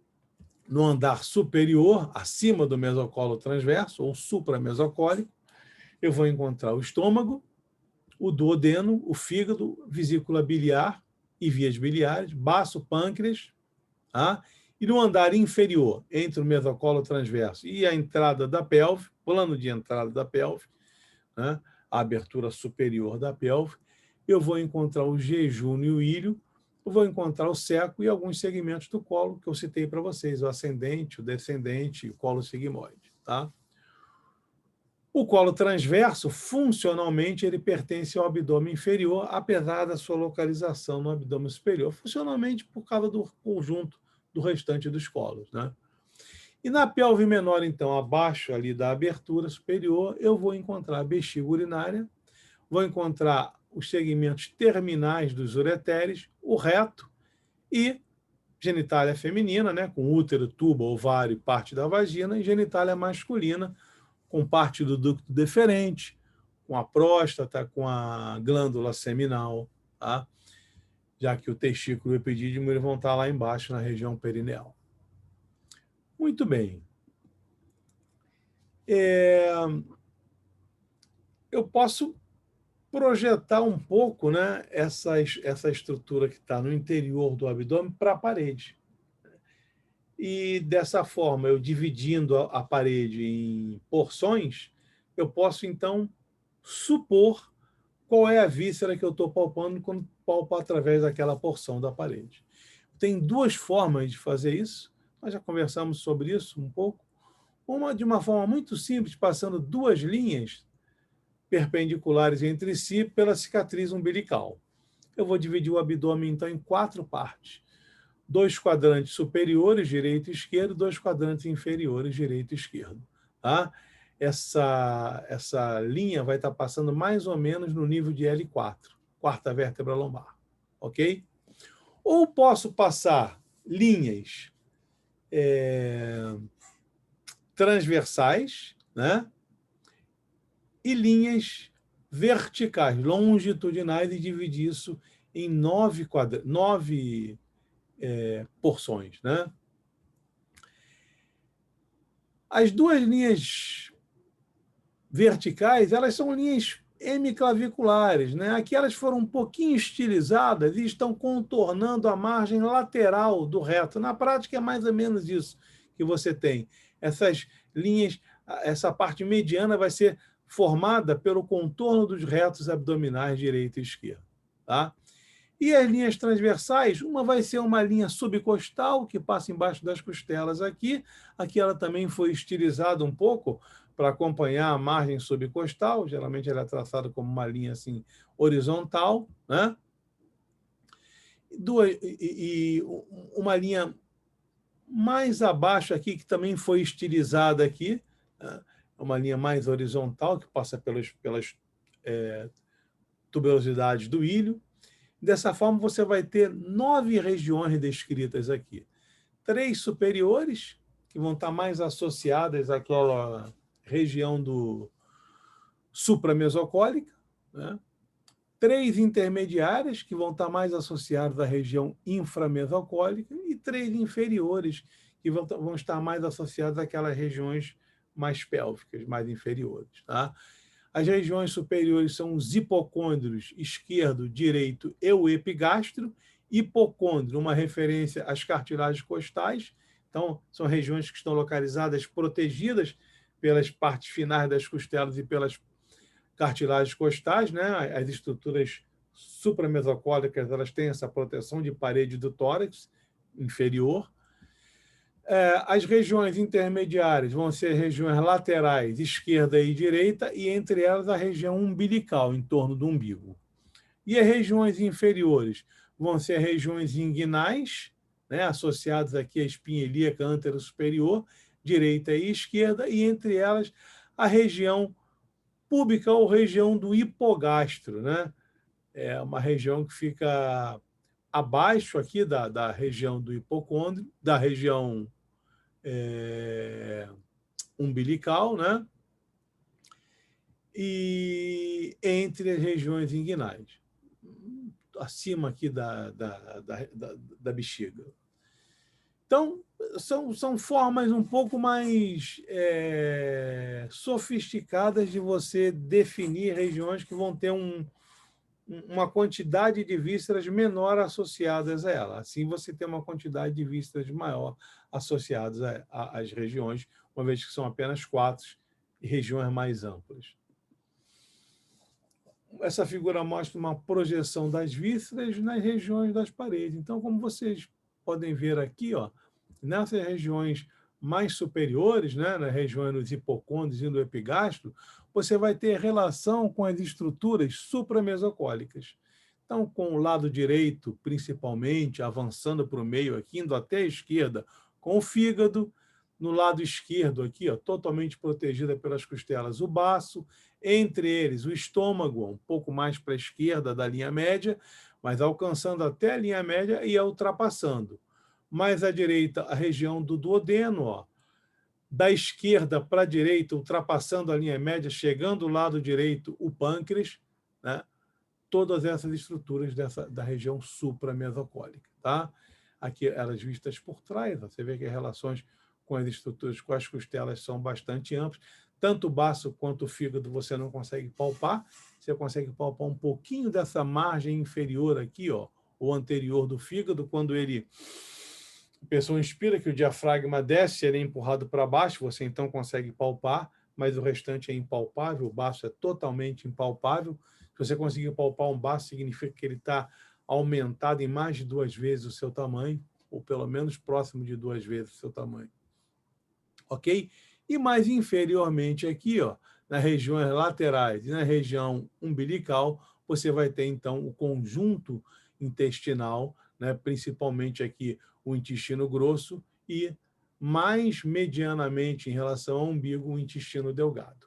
no andar superior, acima do mesocolo transverso, ou supramesocólico, eu vou encontrar o estômago, o duodeno, o fígado, vesícula biliar e vias biliares, baço, pâncreas. Tá? E no andar inferior, entre o mesocolo transverso e a entrada da pelve, plano de entrada da pelve, né? A abertura superior da pelve, eu vou encontrar o jejum e o íleo, eu vou encontrar o seco e alguns segmentos do colo que eu citei para vocês, o ascendente, o descendente e o colo sigmoide. Tá? O colo transverso, funcionalmente, ele pertence ao abdômen inferior, apesar da sua localização no abdômen superior, funcionalmente por causa do conjunto do restante dos colos. Né? E na pelve menor, então, abaixo ali da abertura superior, eu vou encontrar a bexiga urinária, vou encontrar os segmentos terminais dos ureteres, o reto e Genitália feminina, né, com útero, tubo, ovário e parte da vagina, e genitália masculina, com parte do ducto deferente, com a próstata, com a glândula seminal, tá? Já que o testículo e o epidídimo eles vão estar lá embaixo, na região perineal. Muito bem. Eu posso projetar um pouco, né, essa estrutura que está no interior do abdômen para a parede. E, dessa forma, eu dividindo a parede em porções, eu posso, então, supor qual é a víscera que eu estou palpando quando palpo através daquela porção da parede. Tem duas formas de fazer isso, nós já conversamos sobre isso um pouco. Uma de uma forma muito simples, passando duas linhas perpendiculares entre si pela cicatriz umbilical. Eu vou dividir o abdômen, então, em 4 partes. 2 quadrantes superiores, direito e esquerdo, 2 quadrantes inferiores, direito e esquerdo. Tá? Essa linha vai estar passando mais ou menos no nível de L4, quarta vértebra lombar. Ok? Ou posso passar linhas transversais, né? E linhas verticais, longitudinais, e dividir isso em 9 porções, né? As duas linhas verticais, elas são linhas hemiclaviculares, né? Aqui elas foram um pouquinho estilizadas e estão contornando a margem lateral do reto. Na prática é mais ou menos isso que você tem. Essas linhas, essa parte mediana vai ser formada pelo contorno dos retos abdominais direito e esquerdo, tá? E as linhas transversais, uma vai ser uma linha subcostal, que passa embaixo das costelas aqui. Aqui ela também foi estilizada um pouco para acompanhar a margem subcostal. Geralmente ela é traçada como uma linha assim, horizontal, né? E uma linha mais abaixo aqui, que também foi estilizada aqui, né? Uma linha mais horizontal, que passa pelas tuberosidades do ilho. Dessa forma, você vai ter 9 regiões descritas aqui. 3 superiores, que vão estar mais associadas àquela região do supramesocólica, né? 3 intermediárias, que vão estar mais associadas à região inframesocólica, e 3 inferiores, que vão estar mais associadas àquelas regiões mais pélvicas, mais inferiores, tá? As regiões superiores são os hipocôndrios esquerdo, direito e o epigastro. Hipocôndrio, uma referência às cartilagens costais. Então, são regiões que estão localizadas, protegidas pelas partes finais das costelas e pelas cartilagens costais, né? As estruturas supramesocólicas, elas têm essa proteção de parede do tórax inferior. As regiões intermediárias vão ser regiões laterais, esquerda e direita, e entre elas a região umbilical, em torno do umbigo. E as regiões inferiores vão ser regiões inguinais, né, associadas aqui à espinha ilíaca antero-superior, direita e esquerda, e entre elas a região púbica ou região do hipogastro, né? É uma região que fica abaixo aqui da região do hipocôndrio, da região umbilical, né? E entre as regiões inguinais, acima aqui da bexiga. Então, são formas um pouco mais sofisticadas de você definir regiões que vão ter uma quantidade de vísceras menor associadas a ela. Assim, você tem uma quantidade de vísceras maior associadas às regiões, uma vez que são apenas 4 regiões mais amplas. Essa figura mostra uma projeção das vísceras nas regiões das paredes. Então, como vocês podem ver aqui, ó, nessas regiões mais superiores, né, nas regiões dos hipocôndrios e do epigastro, você vai ter relação com as estruturas supramesocólicas. Então, com o lado direito, principalmente, avançando para o meio aqui, indo até a esquerda, com o fígado. No lado esquerdo aqui, ó, totalmente protegida pelas costelas, o baço. Entre eles, o estômago, um pouco mais para a esquerda da linha média, mas alcançando até a linha média e a ultrapassando. mais à direita a região do duodeno, ó. Da esquerda para a direita, ultrapassando a linha média, chegando do lado direito o pâncreas, né? Todas essas estruturas da região supramesocólica. Tá? Aqui, elas vistas por trás, ó, você vê que as relações com as estruturas, com as costelas, são bastante amplas. Tanto o baço quanto o fígado você não consegue palpar, você consegue palpar um pouquinho dessa margem inferior aqui, ó, ou anterior do fígado, quando a pessoa inspira, que o diafragma desce, ele é empurrado para baixo, você então consegue palpar, mas o restante é impalpável, o baço é totalmente impalpável. Se você conseguir palpar um baço, significa que ele está aumentado em mais de 2 vezes o seu tamanho, ou pelo menos próximo de 2 vezes o seu tamanho. Ok? E mais inferiormente aqui, ó, nas regiões laterais e na região umbilical, você vai ter, então, o conjunto intestinal, né, principalmente aqui o intestino grosso e, mais medianamente em relação ao umbigo, o intestino delgado,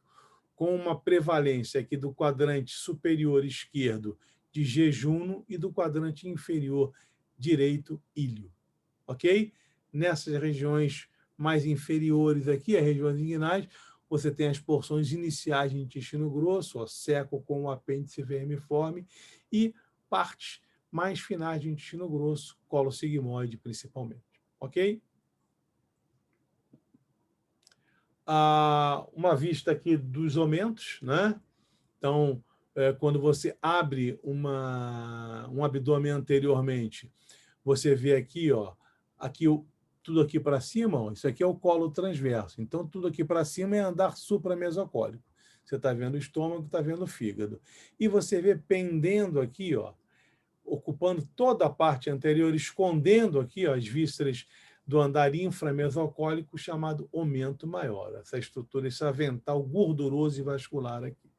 com uma prevalência aqui do quadrante superior esquerdo de jejuno e do quadrante inferior direito íleo. Ok? Nessas regiões mais inferiores aqui, as regiões inguinais, você tem as porções iniciais de intestino grosso, ó, seco com o apêndice vermiforme, e partes mais finais de intestino grosso, colo sigmoide principalmente. Ok? Uma vista aqui dos omentos, né? Então, quando você abre um abdômen anteriormente, você vê aqui, ó, tudo aqui para cima, ó, isso aqui é o colo transverso. Então, tudo aqui para cima é andar supramesocólico. Você está vendo o estômago, está vendo o fígado. E você vê pendendo aqui, ó, ocupando toda a parte anterior, escondendo aqui, ó, as vísceras do andar inframesocólico, chamado omento maior. Essa estrutura, esse avental gorduroso e vascular aqui.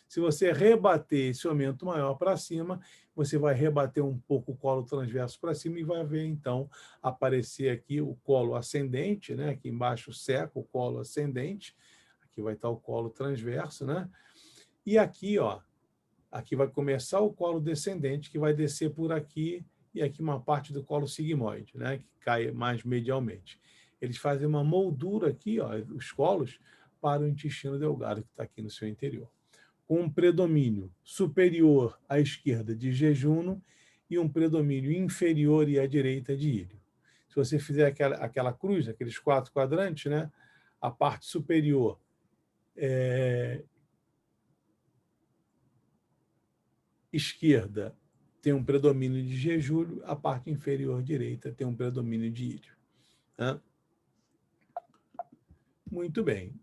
Se você rebater esse aumento maior para cima, você vai rebater um pouco o colo transverso para cima e vai ver, então, aparecer aqui o colo ascendente, né? Aqui embaixo seco, o colo ascendente. Aqui vai estar o colo transverso, né? E aqui, ó, aqui vai começar o colo descendente, que vai descer por aqui, e aqui uma parte do colo sigmoide, né? Que cai mais medialmente. Eles fazem uma moldura aqui, ó, os colos, para o intestino delgado, que está aqui no seu interior, com um predomínio superior à esquerda de jejuno e um predomínio inferior e à direita de íleo. Se você fizer aquela cruz, aqueles 4 quadrantes, né, a parte superior esquerda tem um predomínio de jejuno, a parte inferior direita tem um predomínio de íleo. Né? Muito bem.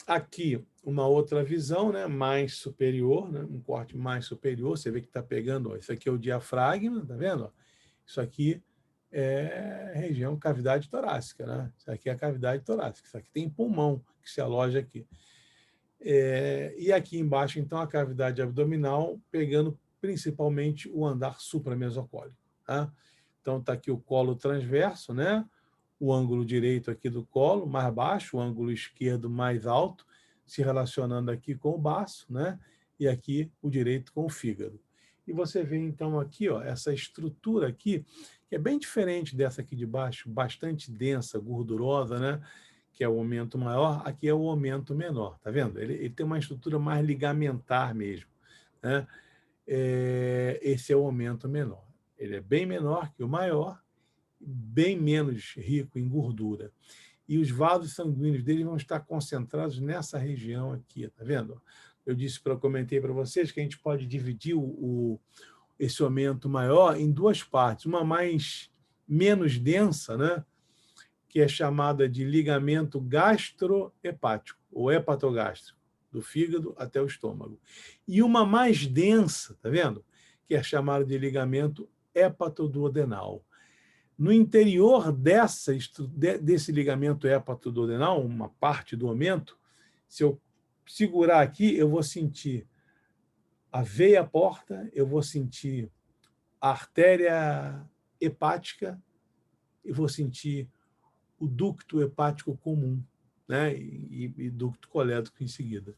Aqui, uma outra visão, né, mais superior, né, um corte mais superior, você vê que está pegando, ó, isso aqui é o diafragma, tá vendo? Ó? Isso aqui é região cavidade torácica, né? Isso aqui é a cavidade torácica, isso aqui tem pulmão que se aloja aqui. E aqui embaixo, então, a cavidade abdominal, pegando principalmente o andar supramesocólico. Tá? Então, está aqui o colo transverso, né? O ângulo direito aqui do colo, mais baixo, o ângulo esquerdo mais alto, se relacionando aqui com o baço, né? E aqui o direito com o fígado. E você vê, então, aqui, ó, essa estrutura aqui, que é bem diferente dessa aqui de baixo, bastante densa, gordurosa, né? Que é o aumento maior, aqui é o aumento menor, tá vendo? Ele tem uma estrutura mais ligamentar mesmo, né? Esse é o aumento menor. Ele é bem menor que o maior, bem menos rico em gordura. E os vasos sanguíneos dele vão estar concentrados nessa região aqui, tá vendo? Comentei para vocês que a gente pode dividir esse aumento maior em 2 partes, uma menos densa, né? Que é chamada de ligamento gastrohepático, ou hepatogástrico, do fígado até o estômago. E uma mais densa, tá vendo? Que é chamada de ligamento hepatoduodenal. No interior desse ligamento hepatoduodenal, uma parte do aumento, se eu segurar aqui, eu vou sentir a veia porta, eu vou sentir a artéria hepática e vou sentir o ducto hepático comum, né? e ducto colédoco em seguida.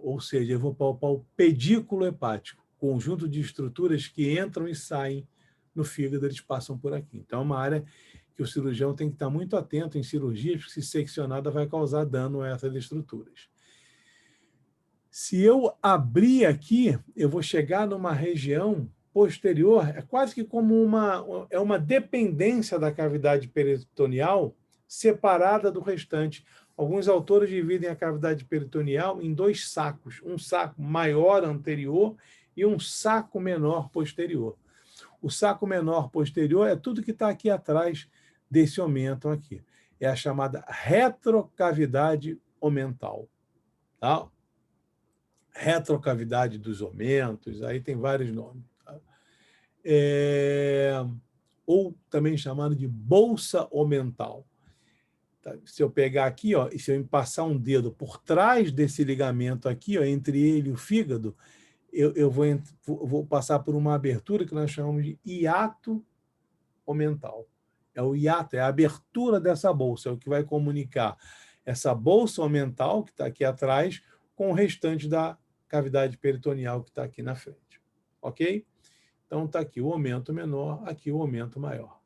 Ou seja, eu vou palpar o pedículo hepático, conjunto de estruturas que entram e saem no fígado eles passam por aqui. Então, é uma área que o cirurgião tem que estar muito atento em cirurgias, porque se seccionada vai causar dano a essas estruturas. Se eu abrir aqui, eu vou chegar numa região posterior, é quase que como uma dependência da cavidade peritoneal separada do restante. Alguns autores dividem a cavidade peritoneal em 2 sacos, um saco maior anterior e um saco menor posterior. O saco menor posterior é tudo que está aqui atrás desse omentum aqui. É a chamada retrocavidade omental. Tá? Retrocavidade dos omentos, aí tem vários nomes. Tá? Ou também chamado de bolsa omental. Tá? Se eu pegar aqui, ó, e se eu passar um dedo por trás desse ligamento aqui, ó, entre ele e o fígado, eu vou passar por uma abertura que nós chamamos de hiato omental. É o hiato, é a abertura dessa bolsa, é o que vai comunicar essa bolsa omental, que está aqui atrás, com o restante da cavidade peritoneal que está aqui na frente. Ok? Então, está aqui o aumento menor, aqui o aumento maior.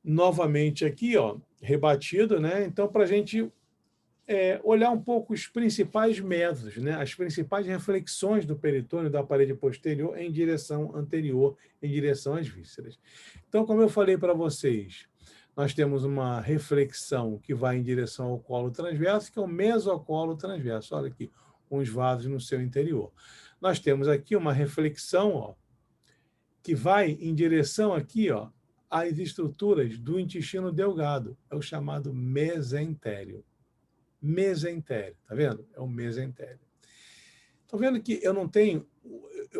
Novamente aqui, ó, rebatido, né? Então, para a gente olhar um pouco os principais métodos, né? As principais reflexões do peritônio da parede posterior em direção anterior, em direção às vísceras. Então, como eu falei para vocês, nós temos uma reflexão que vai em direção ao colo transverso, que é o mesocolo transverso. Olha aqui, com os vasos no seu interior. Nós temos aqui uma reflexão, ó, que vai em direção aqui, ó, às estruturas do intestino delgado. É o chamado mesentério. Mesentério, tá vendo? É o mesentério. Estão vendo que eu não tenho...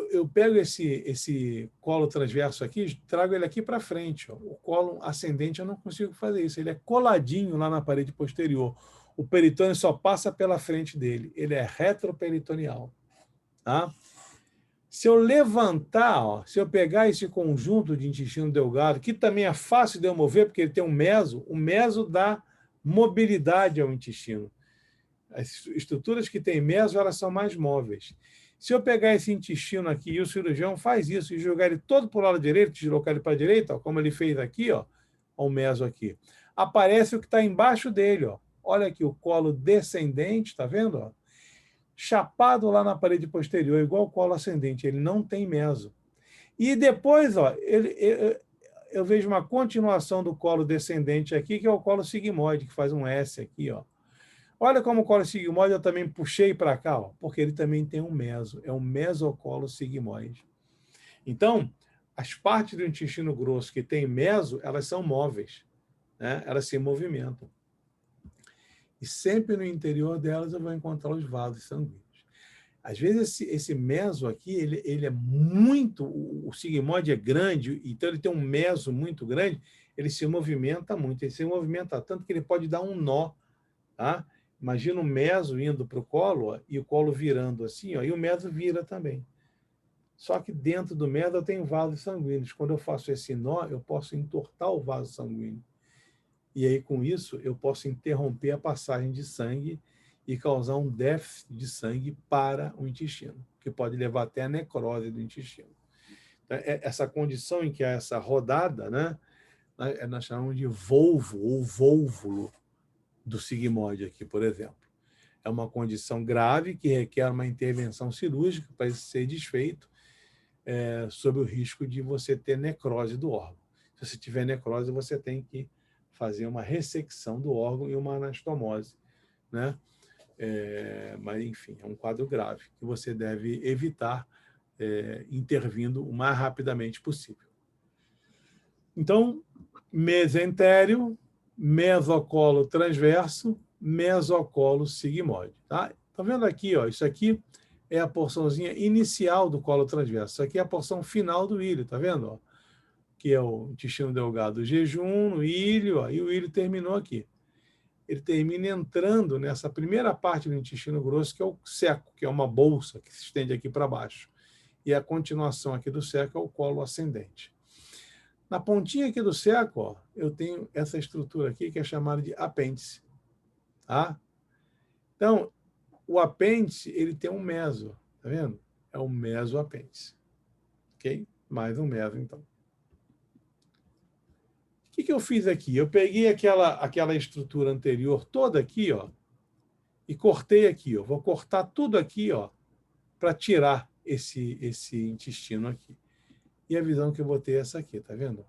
Eu pego esse colo transverso aqui, trago ele aqui para frente. Ó. O colo ascendente eu não consigo fazer isso. Ele é coladinho lá na parede posterior. O peritônio só passa pela frente dele. Ele é retroperitoneal. Tá? Se eu levantar, ó, se eu pegar esse conjunto de intestino delgado, que também é fácil de eu mover, porque ele tem o meso dá mobilidade ao intestino. As estruturas que têm meso, elas são mais móveis. Se eu pegar esse intestino aqui, e o cirurgião faz isso, e jogar ele todo para o lado direito, deslocar ele para a direita, ó, como ele fez aqui, ó, o meso aqui, aparece o que está embaixo dele. Ó. Olha aqui, o colo descendente, está vendo? Ó? Chapado lá na parede posterior, igual o colo ascendente, ele não tem meso. E depois, ó, eu vejo uma continuação do colo descendente aqui, que é o colo sigmoide, que faz um S aqui, ó. Olha como o colo sigmoide eu também puxei para cá, ó, porque ele também tem um meso, é um mesocolo sigmoide. Então, as partes do intestino grosso que tem meso, elas são móveis, né? Elas se movimentam. E sempre no interior delas eu vou encontrar os vasos sanguíneos. Às vezes esse meso aqui, ele é muito... O sigmoide é grande, então ele tem um meso muito grande, ele se movimenta muito, ele se movimenta tanto que ele pode dar um nó, tá? Imagina o meso indo para o colo, ó, e o colo virando assim, ó, e o meso vira também. Só que dentro do meso eu tenho vasos sanguíneos. Quando eu faço esse nó, eu posso entortar o vaso sanguíneo. E aí, com isso, eu posso interromper a passagem de sangue e causar um déficit de sangue para o intestino, que pode levar até a necrose do intestino. Então, essa condição em que há essa rodada, né, nós chamamos de volvo ou vólvulo do sigmoide aqui, por exemplo. É uma condição grave que requer uma intervenção cirúrgica para isso ser desfeito, sob o risco de você ter necrose do órgão. Se você tiver necrose, você tem que fazer uma ressecção do órgão e uma anastomose, né? Mas, enfim, é um quadro grave que você deve evitar intervindo o mais rapidamente possível. Então, mesentério, mesocolo transverso, mesocolo sigmoide. Tá vendo aqui? Ó, isso aqui é a porçãozinha inicial do colo transverso. Isso aqui é a porção final do ilho, tá vendo? Ó? Que é o intestino delgado do jejum, no ilho, ó, e o ilho terminou aqui. Ele termina entrando nessa primeira parte do intestino grosso, que é o seco, que é uma bolsa que se estende aqui para baixo. E a continuação aqui do seco é o colo ascendente. Na pontinha aqui do seco, ó, eu tenho essa estrutura aqui que é chamada de apêndice. Tá? Então, o apêndice ele tem um meso, tá vendo? É o mesoapêndice. Ok? mais um meso, então. O que eu fiz aqui? Eu peguei aquela estrutura anterior toda aqui, ó, e cortei aqui. Ó. Vou cortar tudo aqui, ó, para tirar esse intestino aqui. E a visão que eu vou ter é essa aqui, tá vendo?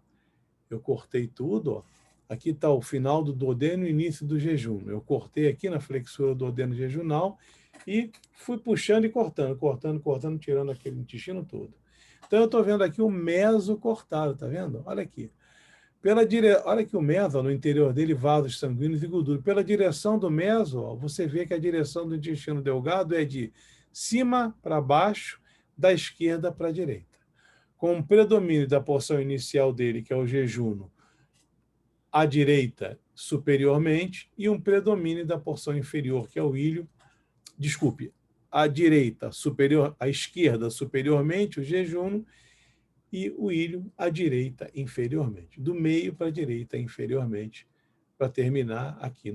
Eu cortei tudo, ó. Aqui está o final do duodeno e o início do jejum. Eu cortei aqui na flexura do duodeno jejunal e fui puxando e cortando, tirando aquele intestino todo. Então, eu estou vendo aqui o meso cortado, tá vendo? Olha aqui. Olha aqui o meso, ó, no interior dele, vasos sanguíneos e gordura. Pela direção do meso, ó, você vê que a direção do intestino delgado é de cima para baixo, da esquerda para a direita. Com um predomínio da porção inicial dele, que é o jejuno, à direita superiormente, e um predomínio da porção inferior, que é o ilho, à direita superior, à esquerda superiormente, o jejuno, e o ilho à direita inferiormente. Do meio para a direita inferiormente, para terminar aqui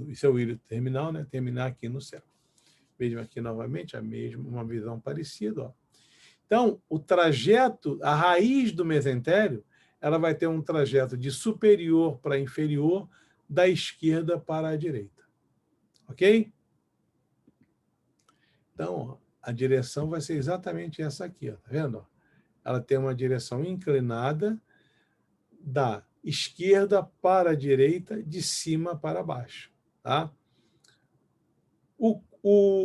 isso é o ilho terminal, né? Terminar aqui no céu. Vejam aqui novamente uma visão parecida, ó. Então, o trajeto, a raiz do mesentério, ela vai ter um trajeto de superior para inferior, da esquerda para a direita. Ok? Então, ó, a direção vai ser exatamente essa aqui, ó, tá vendo? Ela tem uma direção inclinada da esquerda para a direita, de cima para baixo. Tá?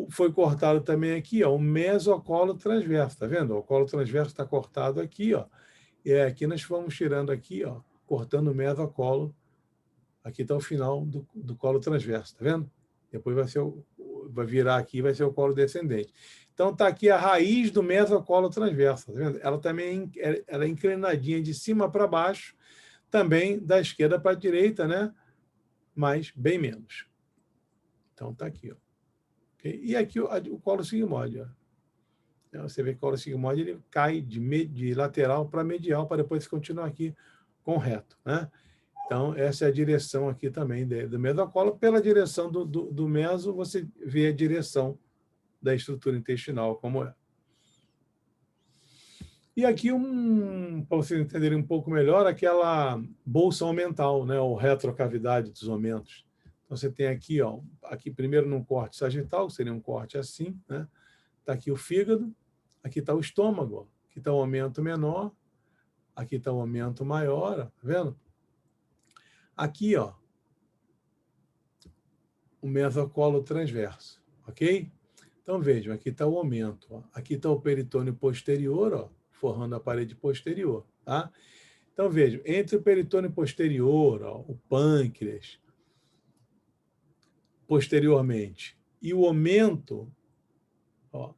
Foi cortado também aqui, ó, o mesocolo transverso, tá vendo? O colo transverso está cortado aqui, ó. E aqui nós vamos tirando aqui, ó, cortando o mesocolo. Aqui está o final do colo transverso, tá vendo? Depois vai virar aqui, vai ser o colo descendente. Então está aqui a raiz do mesocolo transverso, tá vendo? Ela também ela é inclinadinha de cima para baixo, também da esquerda para a direita, né? Mas bem menos. Então está aqui, ó. Okay? E aqui o colo sigmoide, ó. Você vê que o colo sigmoide ele cai de lateral para medial, para depois continuar aqui com reto, né? Então, essa é a direção aqui também do mesocolo. Pela direção do meso, você vê a direção da estrutura intestinal, como é. E aqui, para vocês entenderem um pouco melhor, aquela bolsa omental, né, ou retrocavidade dos omentos. Então, você tem aqui, ó, aqui primeiro num corte sagital, que seria um corte assim, né? Está aqui o fígado, aqui está o estômago, ó. Aqui está o aumento menor, aqui está o aumento maior, ó, tá vendo? Aqui, ó, o mesocolo transverso, ok? Então, vejam, aqui está o aumento, ó. Aqui está o peritônio posterior, ó, forrando a parede posterior, tá? Então, vejam, entre o peritônio posterior, ó, o pâncreas, posteriormente, e o aumento, ó,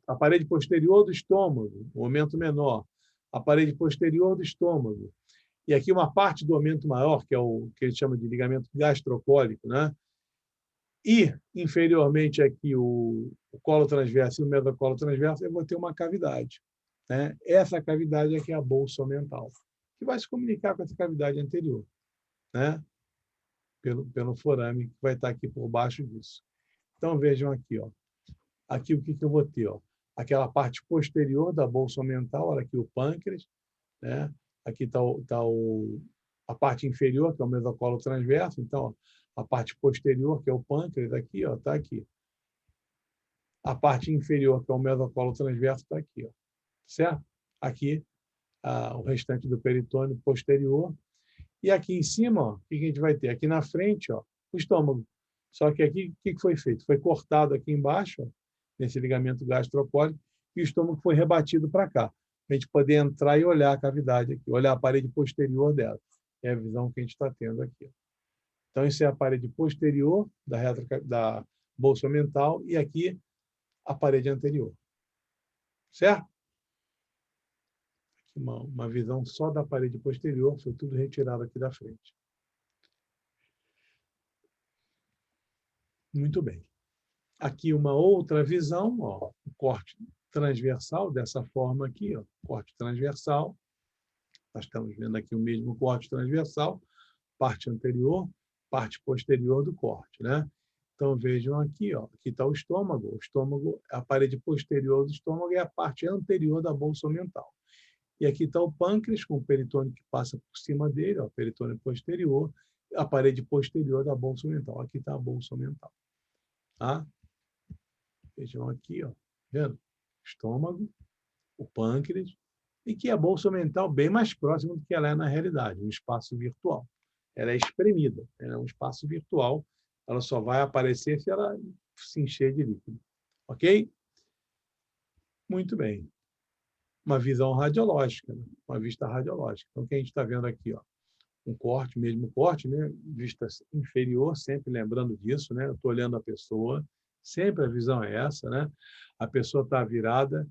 a parede posterior do estômago, o aumento menor, a parede posterior do estômago, e aqui uma parte do aumento maior, que é o que ele chama de ligamento gastrocólico, né? E, inferiormente aqui, o colo transverso e o mesocolo transverso, eu vou ter uma cavidade. Né? Essa cavidade aqui é a bolsa omental, que vai se comunicar com essa cavidade anterior, né? pelo forame, que vai estar aqui por baixo disso. Então, vejam aqui, ó. Aqui o que eu vou ter? Ó? Aquela parte posterior da bolsa omental, olha aqui o pâncreas, né? Aqui está a parte inferior, que é o mesocolo transverso, então, ó, a parte posterior, que é o pâncreas, aqui, está aqui. A parte inferior, que é o mesocolo transverso, está aqui, ó, certo? Aqui, o restante do peritônio posterior. E aqui em cima, ó, o que a gente vai ter? Aqui na frente, ó, o estômago. Só que aqui, o que foi feito? Foi cortado aqui embaixo, ó, nesse ligamento gastrocólico, e o estômago foi rebatido para cá, para a gente poder entrar e olhar a cavidade aqui, olhar a parede posterior dela. É a visão que a gente está tendo aqui. Então, isso é a parede posterior da bolsa omental e aqui a parede anterior. Certo? Aqui uma visão só da parede posterior, foi tudo retirado aqui da frente. Muito bem. Aqui uma outra visão, ó, o corte transversal, dessa forma aqui, ó, corte transversal. Nós estamos vendo aqui o mesmo corte transversal, parte anterior, parte posterior do corte, né? Então, vejam aqui, ó, aqui está o estômago. O estômago, a parede posterior do estômago é a parte anterior da bolsa mental. E aqui está o pâncreas, com o peritônio que passa por cima dele, ó, peritônio posterior, a parede posterior da bolsa mental. Aqui está a bolsa mental. Tá? Vejam aqui, ó, vendo? Estômago, o pâncreas, e que a bolsa mental bem mais próxima do que ela é na realidade, um espaço virtual. Ela é espremida, ela é um espaço virtual, ela só vai aparecer se ela se encher de líquido. Ok? Muito bem. Uma visão radiológica, né? Uma vista radiológica. Então, o que a gente está vendo aqui, ó, um corte, mesmo corte, né? Vista inferior, sempre lembrando disso, né? Eu estou olhando a pessoa, sempre a visão é essa, né? A pessoa está virada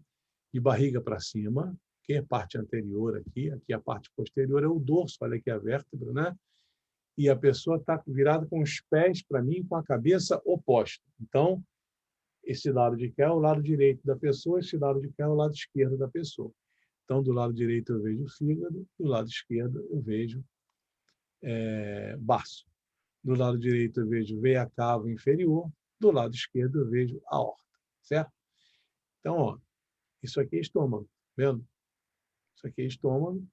de barriga para cima, que é a parte anterior aqui a parte posterior é o dorso, olha aqui a vértebra, né? E a pessoa está virada com os pés para mim, com a cabeça oposta. Então, esse lado de cá é o lado direito da pessoa, esse lado de cá é o lado esquerdo da pessoa. Então, do lado direito eu vejo o fígado, do lado esquerdo eu vejo baço. Do lado direito eu vejo veia cava inferior, do lado esquerdo eu vejo a aorta, certo? Então, ó, isso aqui é estômago, vendo? Isso aqui é estômago,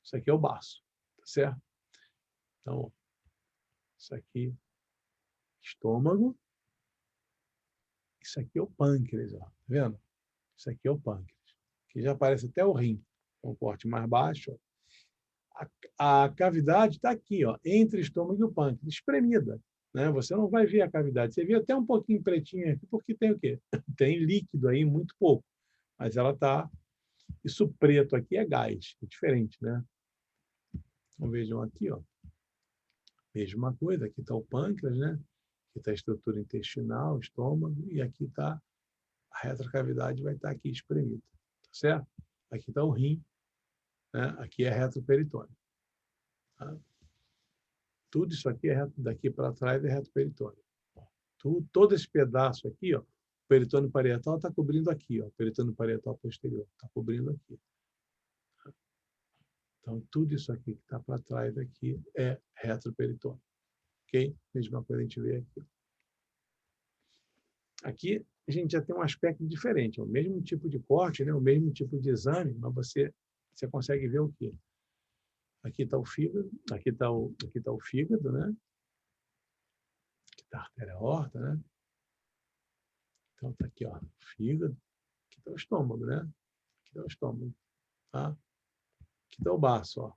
isso aqui é o baço, tá certo? Então, ó, isso aqui estômago, isso aqui é o pâncreas, ó, tá vendo? Isso aqui é o pâncreas, que já aparece até o rim, um corte mais baixo. Ó. A cavidade está aqui, ó, entre o estômago e o pâncreas, espremida. Né? Você não vai ver a cavidade. Você vê até um pouquinho pretinho aqui, porque tem o quê? Tem líquido aí, muito pouco. Mas ela está... Isso preto aqui é gás, é diferente, né? Então, vejam aqui, ó. Mesma coisa, aqui está o pâncreas, né? Aqui está a estrutura intestinal, estômago, e aqui está a retrocavidade, vai estar aqui espremida, tá certo? Aqui está o rim, né? Aqui é retroperitônio. Tá? Tudo isso aqui é reto, daqui para trás é retroperitônio. Todo esse pedaço aqui, ó, o peritônio parietal está cobrindo aqui, ó, o peritônio parietal posterior está cobrindo aqui. Então, tudo isso aqui que está para trás aqui é retroperitônio. Ok? Mesma coisa a gente vê aqui. Aqui a gente já tem um aspecto diferente, é o mesmo tipo de corte, né? O mesmo tipo de exame, mas você consegue ver o quê? Aqui está o fígado, aqui está o fígado, né? Aqui está a artéria aorta, né? Então está aqui, ó, o fígado, aqui está o estômago, né? Aqui está o estômago, tá? Aqui está o baço, ó.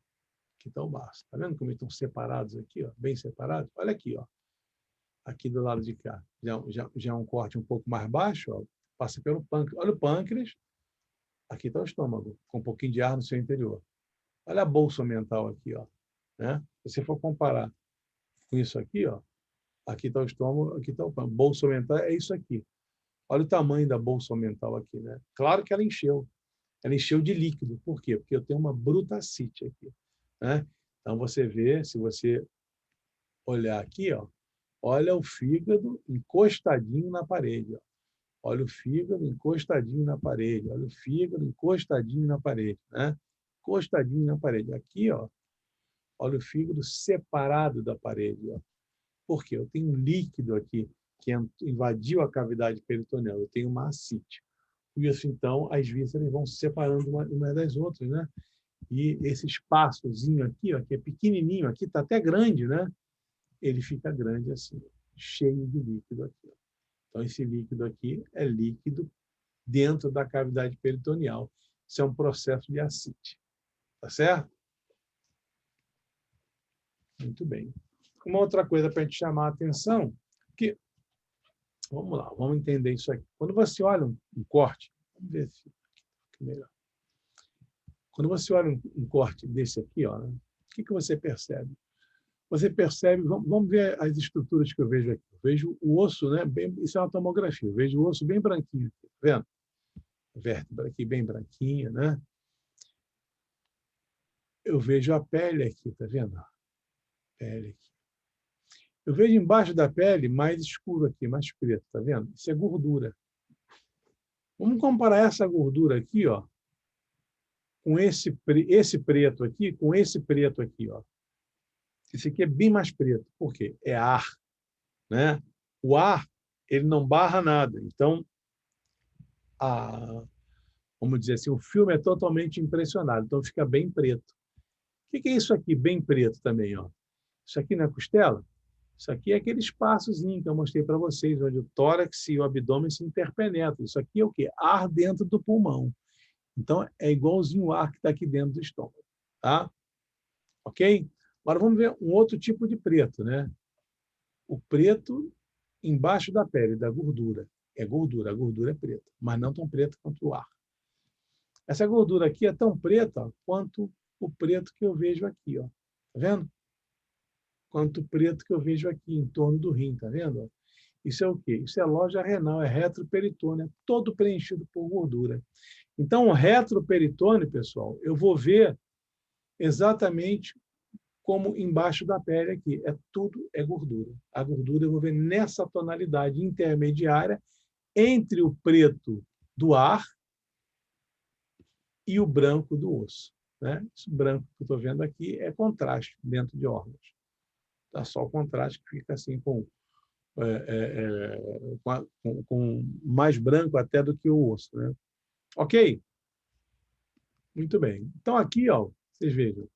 Aqui está o baço. Tá vendo como eles estão separados aqui, ó? Bem separados? Olha aqui, ó. Aqui do lado de cá. Já é um corte um pouco mais baixo, ó. Passa pelo pâncreas. Olha o pâncreas. Aqui está o estômago, com um pouquinho de ar no seu interior. Olha a bolsa mental aqui, ó. Né? Se você for comparar com isso aqui, ó. Aqui está o estômago, aqui está o pâncreas. Bolsa mental é isso aqui. Olha o tamanho da bolsa mental aqui, né? Claro que ela encheu. Ela encheu de líquido. Por quê? Porque eu tenho uma brutacite aqui. Né? Então, você vê, se você olhar aqui, ó, olha o fígado encostadinho na parede. Ó. Olha o fígado encostadinho na parede. Olha o fígado encostadinho na parede. Né? Encostadinho na parede. Aqui, ó, olha o fígado separado da parede. Ó. Por quê? Eu tenho um líquido aqui que invadiu a cavidade peritoneal. Eu tenho uma ascite. E isso, então, as vísceras vão se separando uma das outras, né? E esse espaçozinho aqui, ó, que é pequenininho, aqui está até grande, né? Ele fica grande assim, cheio de líquido aqui. Então, esse líquido aqui é líquido dentro da cavidade peritoneal. Isso é um processo de ascite. Tá certo? Muito bem. Uma outra coisa para a gente chamar a atenção, que, vamos lá, vamos entender isso aqui. Quando você olha um corte, vamos ver se fica melhor. Quando você olha um corte desse aqui, ó, o que você percebe? Você percebe, vamos ver as estruturas que eu vejo aqui. Eu vejo o osso, né? Isso é uma tomografia. Eu vejo o osso bem branquinho aqui, tá vendo? A vértebra aqui bem branquinha, né? Eu vejo a pele aqui, tá vendo? A pele aqui. Eu vejo embaixo da pele mais escuro aqui, mais preto, tá vendo? Isso é gordura. Vamos comparar essa gordura aqui, ó, com esse preto aqui, com esse preto aqui, ó. Esse aqui é bem mais preto. Por quê? É ar, né? o ar ele não barra nada. Então, vamos dizer assim, o filme é totalmente impressionado, então fica bem preto. O que é isso aqui, bem preto também? Ó? Isso aqui não é costela? Isso aqui é aquele espaçozinho que eu mostrei para vocês, onde o tórax e o abdômen se interpenetram. Isso aqui é o quê? Ar dentro do pulmão. Então, é igualzinho o ar que está aqui dentro do estômago. Tá? Ok? Agora vamos ver um outro tipo de preto, né? O preto embaixo da pele, da gordura. É gordura, a gordura é preta, mas não tão preta quanto o ar. Essa gordura aqui é tão preta quanto o preto que eu vejo aqui, ó. Tá vendo? Quanto o preto que eu vejo aqui em torno do rim, tá vendo? Isso é o quê? Isso é loja renal, é retroperitônio, é todo preenchido por gordura. Então, o retroperitônio, pessoal, eu vou ver exatamente como embaixo da pele aqui. Tudo é gordura. A gordura eu vou ver nessa tonalidade intermediária entre o preto do ar e o branco do osso. Né? Esse branco que eu estou vendo aqui é contraste dentro de órgãos. Tá? Só o contraste que fica assim com mais branco até do que o osso. Né? Ok? Muito bem. Então, aqui, ó, vocês vejam.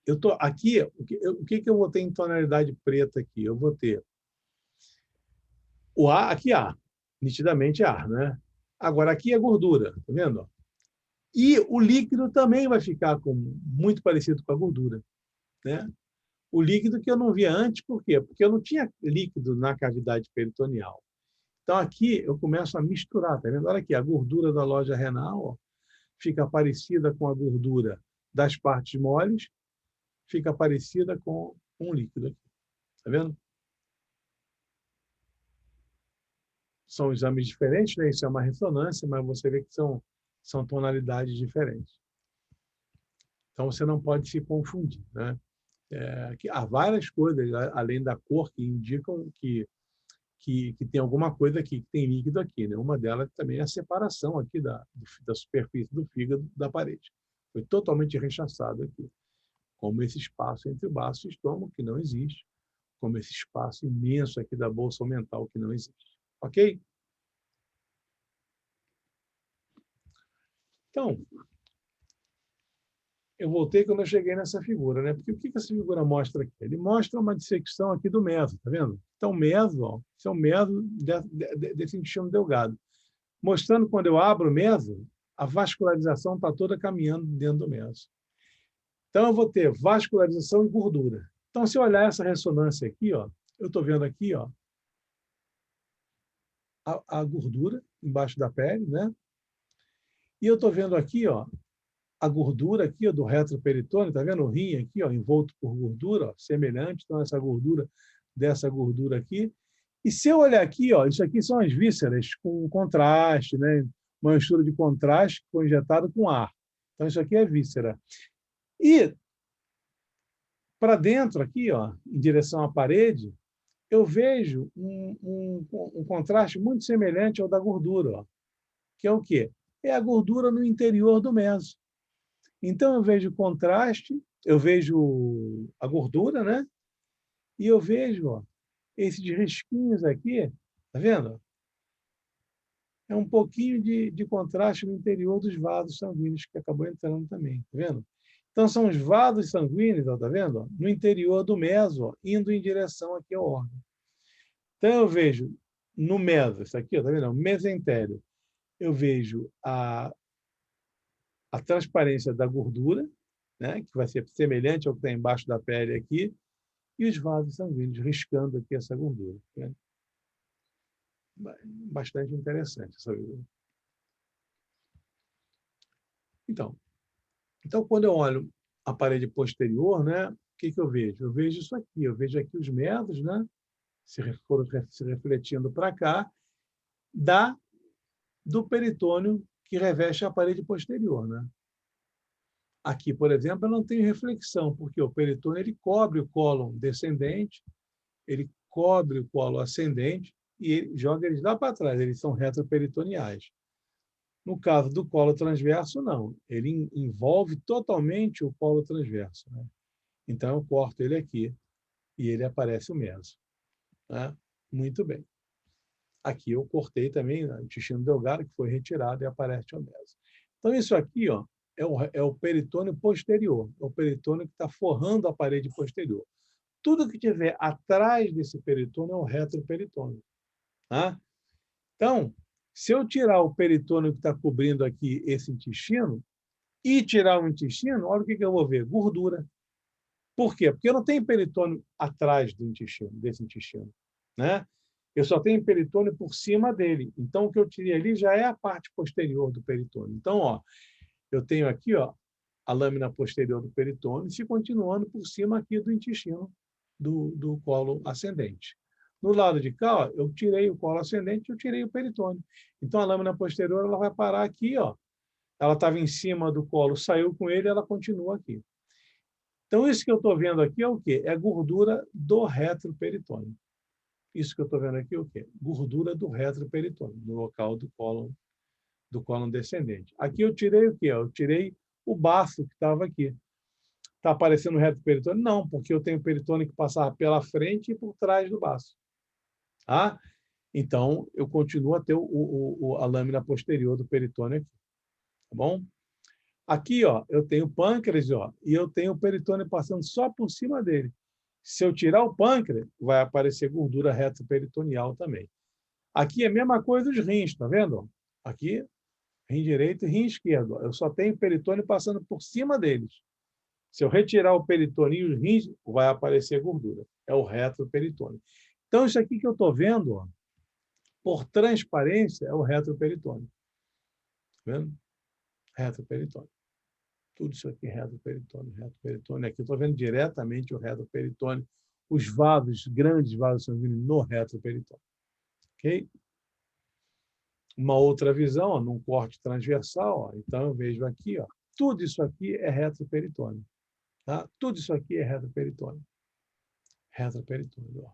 Eu tô aqui, o que eu vou ter em tonalidade preta aqui? Eu vou ter o ar, aqui ar, nitidamente ar, né? Agora, aqui é gordura, tá vendo? E o líquido também vai ficar muito parecido com a gordura, né? O líquido que eu não via antes, por quê? Porque eu não tinha líquido na cavidade peritoneal. Então, aqui eu começo a misturar, tá vendo? Olha aqui, a gordura da loja renal ó, fica parecida com a gordura das partes moles, fica parecida com um líquido aqui. Tá vendo? São exames diferentes, né? Isso é uma ressonância, mas você vê que são tonalidades diferentes. Então, você não pode se confundir, né? Há várias coisas, além da cor, que indicam que tem alguma coisa aqui, que tem líquido aqui. Né? Uma delas também é a separação aqui da superfície do fígado da parede. Foi totalmente rechaçado aqui. Como esse espaço entre o baço e o estômago, que não existe. Como esse espaço imenso aqui da bolsa mental, que não existe. Ok? Então, eu voltei quando eu cheguei nessa figura, né? Porque o que essa figura mostra aqui? Ele mostra uma dissecção aqui do meso, tá vendo? Então, o meso, ó, esse é o meso desse intestino delgado. Mostrando quando eu abro o meso, a vascularização está toda caminhando dentro do meso. Então, eu vou ter vascularização e gordura. Então, se eu olhar essa ressonância aqui, ó, eu estou vendo aqui ó, a gordura embaixo da pele, né? E eu estou vendo aqui ó, a gordura aqui ó, do retroperitônio, tá vendo o rim aqui, ó, envolto por gordura, ó, semelhante, então essa gordura dessa gordura aqui. E se eu olhar aqui, ó, isso aqui são as vísceras com contraste, né? Uma mistura de contraste que foi injetado com ar. Então isso aqui é víscera. E para dentro aqui, ó, em direção à parede, eu vejo um contraste muito semelhante ao da gordura, ó, que é o quê? É a gordura no interior do meso. Então, eu vejo contraste, eu vejo a gordura, né? E eu vejo ó, esses risquinhos aqui, tá vendo? É um pouquinho de contraste no interior dos vasos sanguíneos que acabou entrando também, tá vendo? Então, são os vasos sanguíneos, ó, tá vendo? No interior do meso, ó, indo em direção aqui ao órgão. Então, eu vejo no meso, isso aqui, ó, tá vendo? O mesentério. Eu vejo a transparência da gordura, né, que vai ser semelhante ao que está embaixo da pele aqui, e os vasos sanguíneos riscando aqui essa gordura. Né? Bastante interessante essa figura. Então, quando eu olho a parede posterior, né, o que eu vejo? Eu vejo isso aqui, eu vejo aqui os mesos, né, se refletindo para cá, do peritônio que reveste a parede posterior. Né? Aqui, por exemplo, eu não tenho reflexão, porque o peritônio ele cobre o cólon descendente, ele cobre o colo ascendente e ele joga eles lá para trás, eles são retroperitoneais. No caso do colo transverso, não. Ele envolve totalmente o colo transverso. Né? Então, eu corto ele aqui e ele aparece o meso. Né? Muito bem. Aqui eu cortei também o intestino delgado, que foi retirado, e aparece a mesa. Então, isso aqui, ó, é o peritônio posterior, é o peritônio que está forrando a parede posterior. Tudo que tiver atrás desse peritônio é o retroperitônio. Tá? Então, se eu tirar o peritônio que está cobrindo aqui esse intestino e tirar o intestino, olha o que eu vou ver: gordura. Por quê? Porque eu não tenho peritônio atrás do intestino, desse intestino, né? Eu só tenho peritônio por cima dele. Então, o que eu tirei ali já é a parte posterior do peritônio. Então, ó, eu tenho aqui, ó, a lâmina posterior do peritônio e continuando por cima aqui do intestino do colo ascendente. No lado de cá, ó, eu tirei o colo ascendente, eu tirei o peritônio. Então, a lâmina posterior ela vai parar aqui, ó. Ela estava em cima do colo, saiu com ele, ela continua aqui. Então, isso que eu estou vendo aqui é o quê? É gordura do retroperitônio. Isso que eu estou vendo aqui é o quê? Gordura do retroperitônio, no local do cólon descendente. Aqui eu tirei o quê? Eu tirei o baço que estava aqui. Está aparecendo o retroperitônio? Não, porque eu tenho peritônio que passava pela frente e por trás do baço. Tá? Então, eu continuo a ter a lâmina posterior do peritônio aqui. Tá bom? Aqui, ó, eu tenho o pâncreas, ó, e eu tenho o peritônio passando só por cima dele. Se eu tirar o pâncreas, vai aparecer gordura retroperitoneal também. Aqui é a mesma coisa dos rins, tá vendo? Aqui, rim direito e rim esquerdo. Eu só tenho peritônio passando por cima deles. Se eu retirar o peritônio e os rins, vai aparecer gordura. É o retroperitônio. Então, isso aqui que eu estou vendo, ó, por transparência, é o retroperitônio. Tá vendo? Retroperitônio. Tudo isso aqui é retroperitônio, retroperitônio. Aqui eu estou vendo diretamente o retroperitônio, os vasos, grandes vasos sanguíneos no retroperitônio. Ok? Uma outra visão, ó, num corte transversal, ó, então eu vejo aqui, ó, tudo isso aqui é retroperitônio. Tá? Tudo isso aqui é retroperitônio. Retroperitônio. Ó.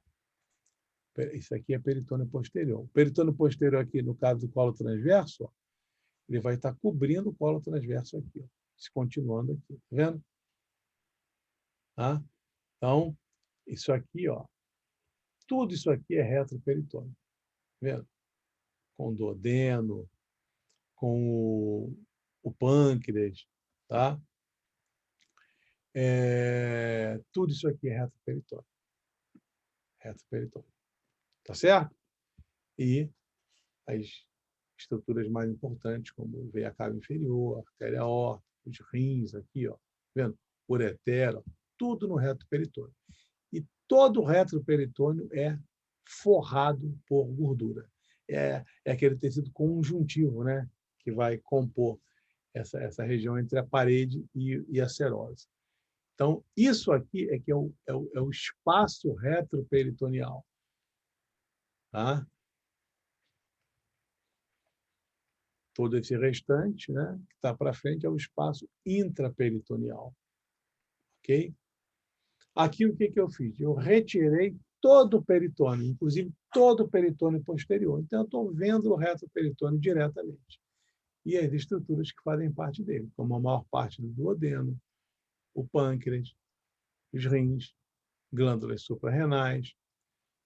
Isso aqui é peritônio posterior. O peritônio posterior aqui, no caso do colo transverso, ó, ele vai estar cobrindo o colo transverso aqui, ó, se continuando aqui. Tá vendo? Tá? Então, isso aqui, ó, tudo isso aqui é retroperitônio. Tá vendo? Com o duodeno, com o pâncreas, tá? Tudo isso aqui é retroperitônio. Retroperitônio. Tá certo? E as estruturas mais importantes, como o veia cava inferior, a artéria aorta, os rins aqui, ó, vendo? Ureter, tudo no retroperitônio. E todo o retroperitônio é forrado por gordura. É aquele tecido conjuntivo, né, que vai compor essa região entre a parede e a serose. Então, isso aqui é que é o espaço retroperitoneal. Tá? Todo esse restante, né, que está para frente, é o espaço intraperitoneal. Ok? Aqui, o que eu fiz? Eu retirei todo o peritônio, inclusive todo o peritônio posterior. Então, eu estou vendo o retroperitônio diretamente. E as estruturas que fazem parte dele, como a maior parte do duodeno, o pâncreas, os rins, glândulas suprarrenais,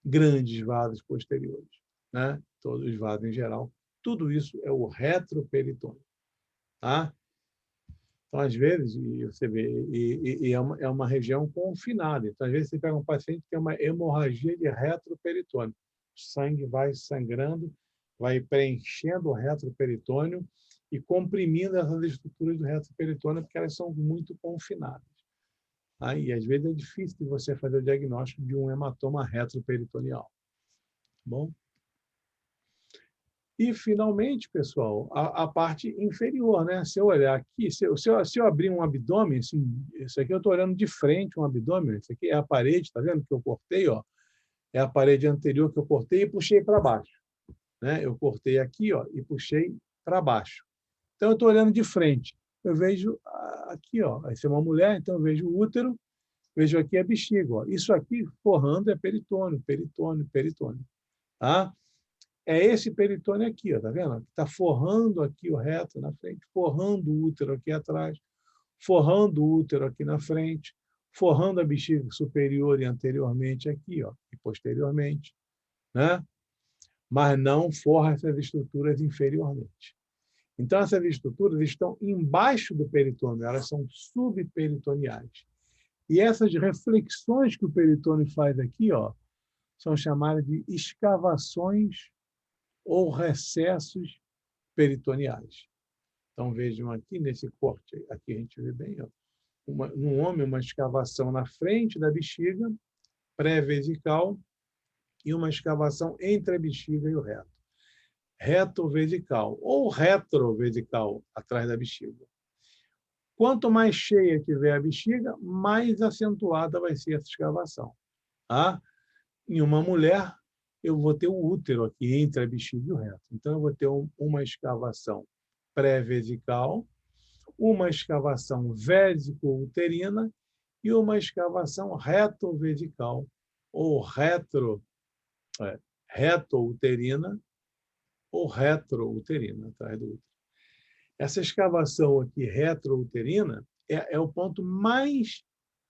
grandes vasos posteriores, né? Todos os vasos em geral. Tudo isso é o retroperitônio. Tá? Então, às vezes, e você vê, é uma região confinada. Então, às vezes, você pega um paciente que tem uma hemorragia de retroperitônio. O sangue vai sangrando, vai preenchendo o retroperitônio e comprimindo essas estruturas do retroperitônio, porque elas são muito confinadas. Tá? E, às vezes, é difícil de você fazer o diagnóstico de um hematoma retroperitoneal. Tá bom? E, finalmente, pessoal, a parte inferior, né? Se eu olhar aqui, se eu abrir um abdômen, assim, isso aqui eu estou olhando de frente um abdômen, isso aqui é a parede, tá vendo que eu cortei, ó? É a parede anterior que eu cortei e puxei para baixo, né? Eu cortei aqui, ó, e puxei para baixo. Então, eu estou olhando de frente. Eu vejo aqui, ó, essa é uma mulher, então eu vejo o útero, vejo aqui a bexiga, ó. Isso aqui forrando é peritônio, peritônio, peritônio, tá? É esse peritônio aqui, ó, tá vendo? Está forrando aqui o reto na frente, forrando o útero aqui atrás, forrando o útero aqui na frente, forrando a bexiga superior e anteriormente aqui, ó, e posteriormente. né? Mas não forra essas estruturas inferiormente. Então, essas estruturas estão embaixo do peritônio, elas são subperitoneais. E essas reflexões que o peritônio faz aqui, ó, são chamadas de escavações ou recessos peritoneais. Então, vejam aqui, nesse corte, aqui a gente vê bem, ó, no homem, uma escavação na frente da bexiga, pré-vesical, e uma escavação entre a bexiga e o reto. Retovesical ou retrovesical, atrás da bexiga. Quanto mais cheia tiver a bexiga, mais acentuada vai ser essa escavação. Tá? Em uma mulher, eu vou ter o útero aqui entre a bexiga e o reto. Então, eu vou ter uma escavação pré-vesical, uma escavação vésico-uterina e uma escavação retovesical ou retouterina ou retrouterina, atrás do útero. Essa escavação aqui retrouterina é o ponto mais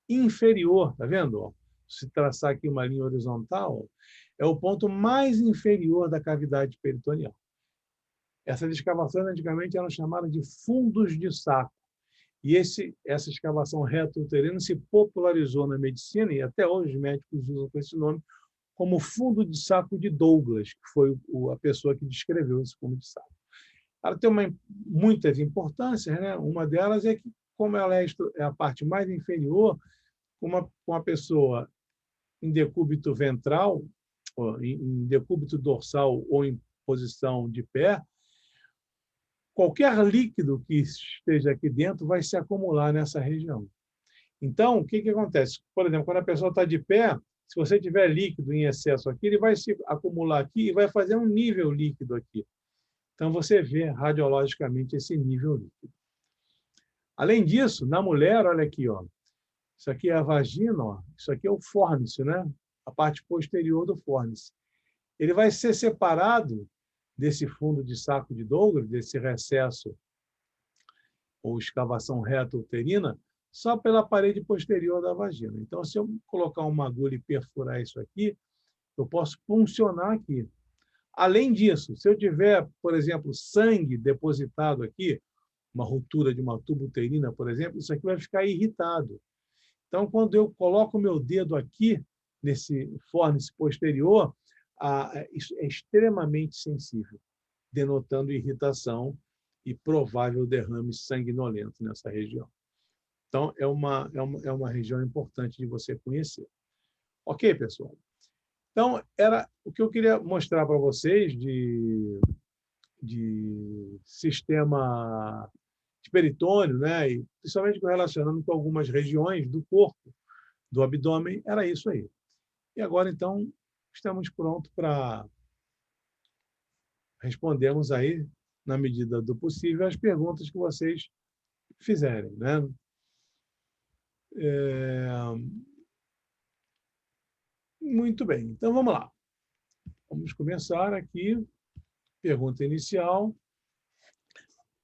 inferior, tá vendo? Se traçar aqui uma linha horizontal, é o ponto mais inferior da cavidade peritoneal. Essas escavações antigamente eram chamadas de fundos de saco. E essa escavação retouterina se popularizou na medicina, e até hoje os médicos usam com esse nome, como fundo de saco de Douglas, que foi a pessoa que descreveu esse fundo de saco. Ela tem muitas importâncias, né? Uma delas é que, como ela é a parte mais inferior, uma pessoa em decúbito ventral, em decúbito dorsal ou em posição de pé, qualquer líquido que esteja aqui dentro vai se acumular nessa região. Então, o que acontece? Por exemplo, quando a pessoa está de pé, se você tiver líquido em excesso aqui, ele vai se acumular aqui e vai fazer um nível líquido aqui. Então, você vê radiologicamente esse nível líquido. Além disso, na mulher, olha aqui, ó, isso aqui é a vagina, ó, isso aqui é o fórnice, né? A parte posterior do fórnice. Ele vai ser separado desse fundo de saco de Douglas, desse recesso ou escavação retouterina, só pela parede posterior da vagina. Então, se eu colocar uma agulha e perfurar isso aqui, eu posso puncionar aqui. Além disso, se eu tiver, por exemplo, sangue depositado aqui, uma ruptura de uma tuba uterina, por exemplo, isso aqui vai ficar irritado. Então, quando eu coloco o meu dedo aqui, nesse fórnice posterior, isso é extremamente sensível, denotando irritação e provável derrame sanguinolento nessa região. Então, é uma região importante de você conhecer. Ok, pessoal? Então, era o que eu queria mostrar para vocês de sistema de peritônio, né? E principalmente relacionando com algumas regiões do corpo, do abdômen, era isso aí. E agora, então, estamos prontos para respondermos aí, na medida do possível, as perguntas que vocês fizerem, né? Muito bem, então vamos lá. Vamos começar aqui. Pergunta inicial.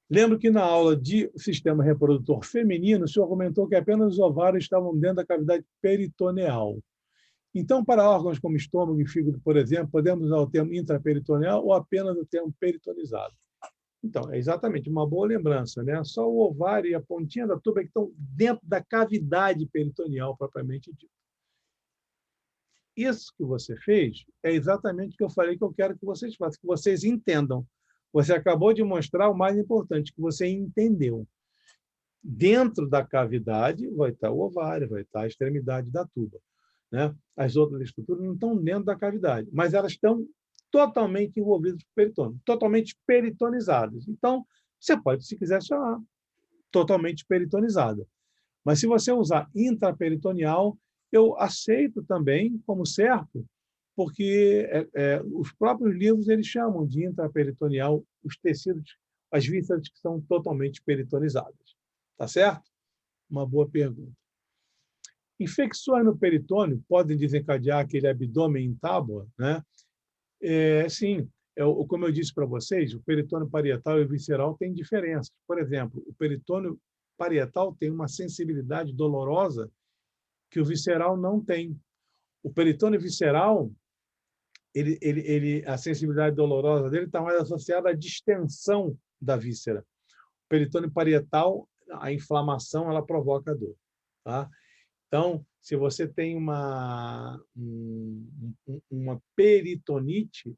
Lembro que na aula de sistema reprodutor feminino, o senhor comentou que apenas os ovários estavam dentro da cavidade peritoneal. Então, para órgãos como estômago e fígado, por exemplo, podemos usar o termo intraperitoneal ou apenas o termo peritonizado? Então, é exatamente uma boa lembrança, né? Só o ovário e a pontinha da tuba que estão dentro da cavidade peritoneal propriamente dita. Isso que você fez é exatamente o que eu falei que eu quero que vocês façam, que vocês entendam. Você acabou de mostrar o mais importante, que você entendeu. Dentro da cavidade vai estar o ovário, vai estar a extremidade da tuba, né? As outras estruturas não estão dentro da cavidade, mas elas estão totalmente envolvidas com o peritônio, totalmente peritonizadas. Então, você pode, se quiser, chamar totalmente peritonizada. Mas se você usar intraperitoneal, eu aceito também como certo, porque os próprios livros eles chamam de intraperitoneal os tecidos, as vísceras que são totalmente peritonizadas. Tá certo? Uma boa pergunta. Infecções no peritônio podem desencadear aquele abdômen em tábua, né? Sim, como eu disse para vocês, o peritônio parietal e o visceral têm diferenças. Por exemplo, o peritônio parietal tem uma sensibilidade dolorosa que o visceral não tem. O peritônio visceral a sensibilidade dolorosa dele está mais associada à distensão da víscera. O peritônio parietal, a inflamação, ela provoca dor. Tá? Então, se você tem uma peritonite,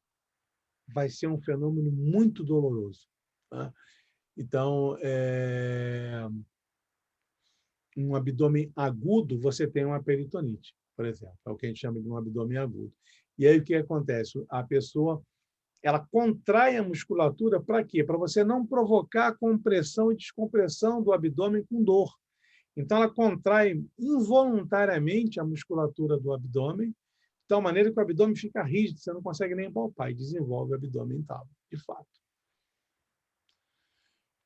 vai ser um fenômeno muito doloroso. Tá? Então, um abdômen agudo, você tem uma peritonite, por exemplo. É o que a gente chama de um abdômen agudo. E aí o que acontece? A pessoa ela contrai a musculatura para quê? Para você não provocar compressão e descompressão do abdômen com dor. Então, ela contrai involuntariamente a musculatura do abdômen, de tal maneira que o abdômen fica rígido, você não consegue nem palpar, e desenvolve o abdômen tal, de fato.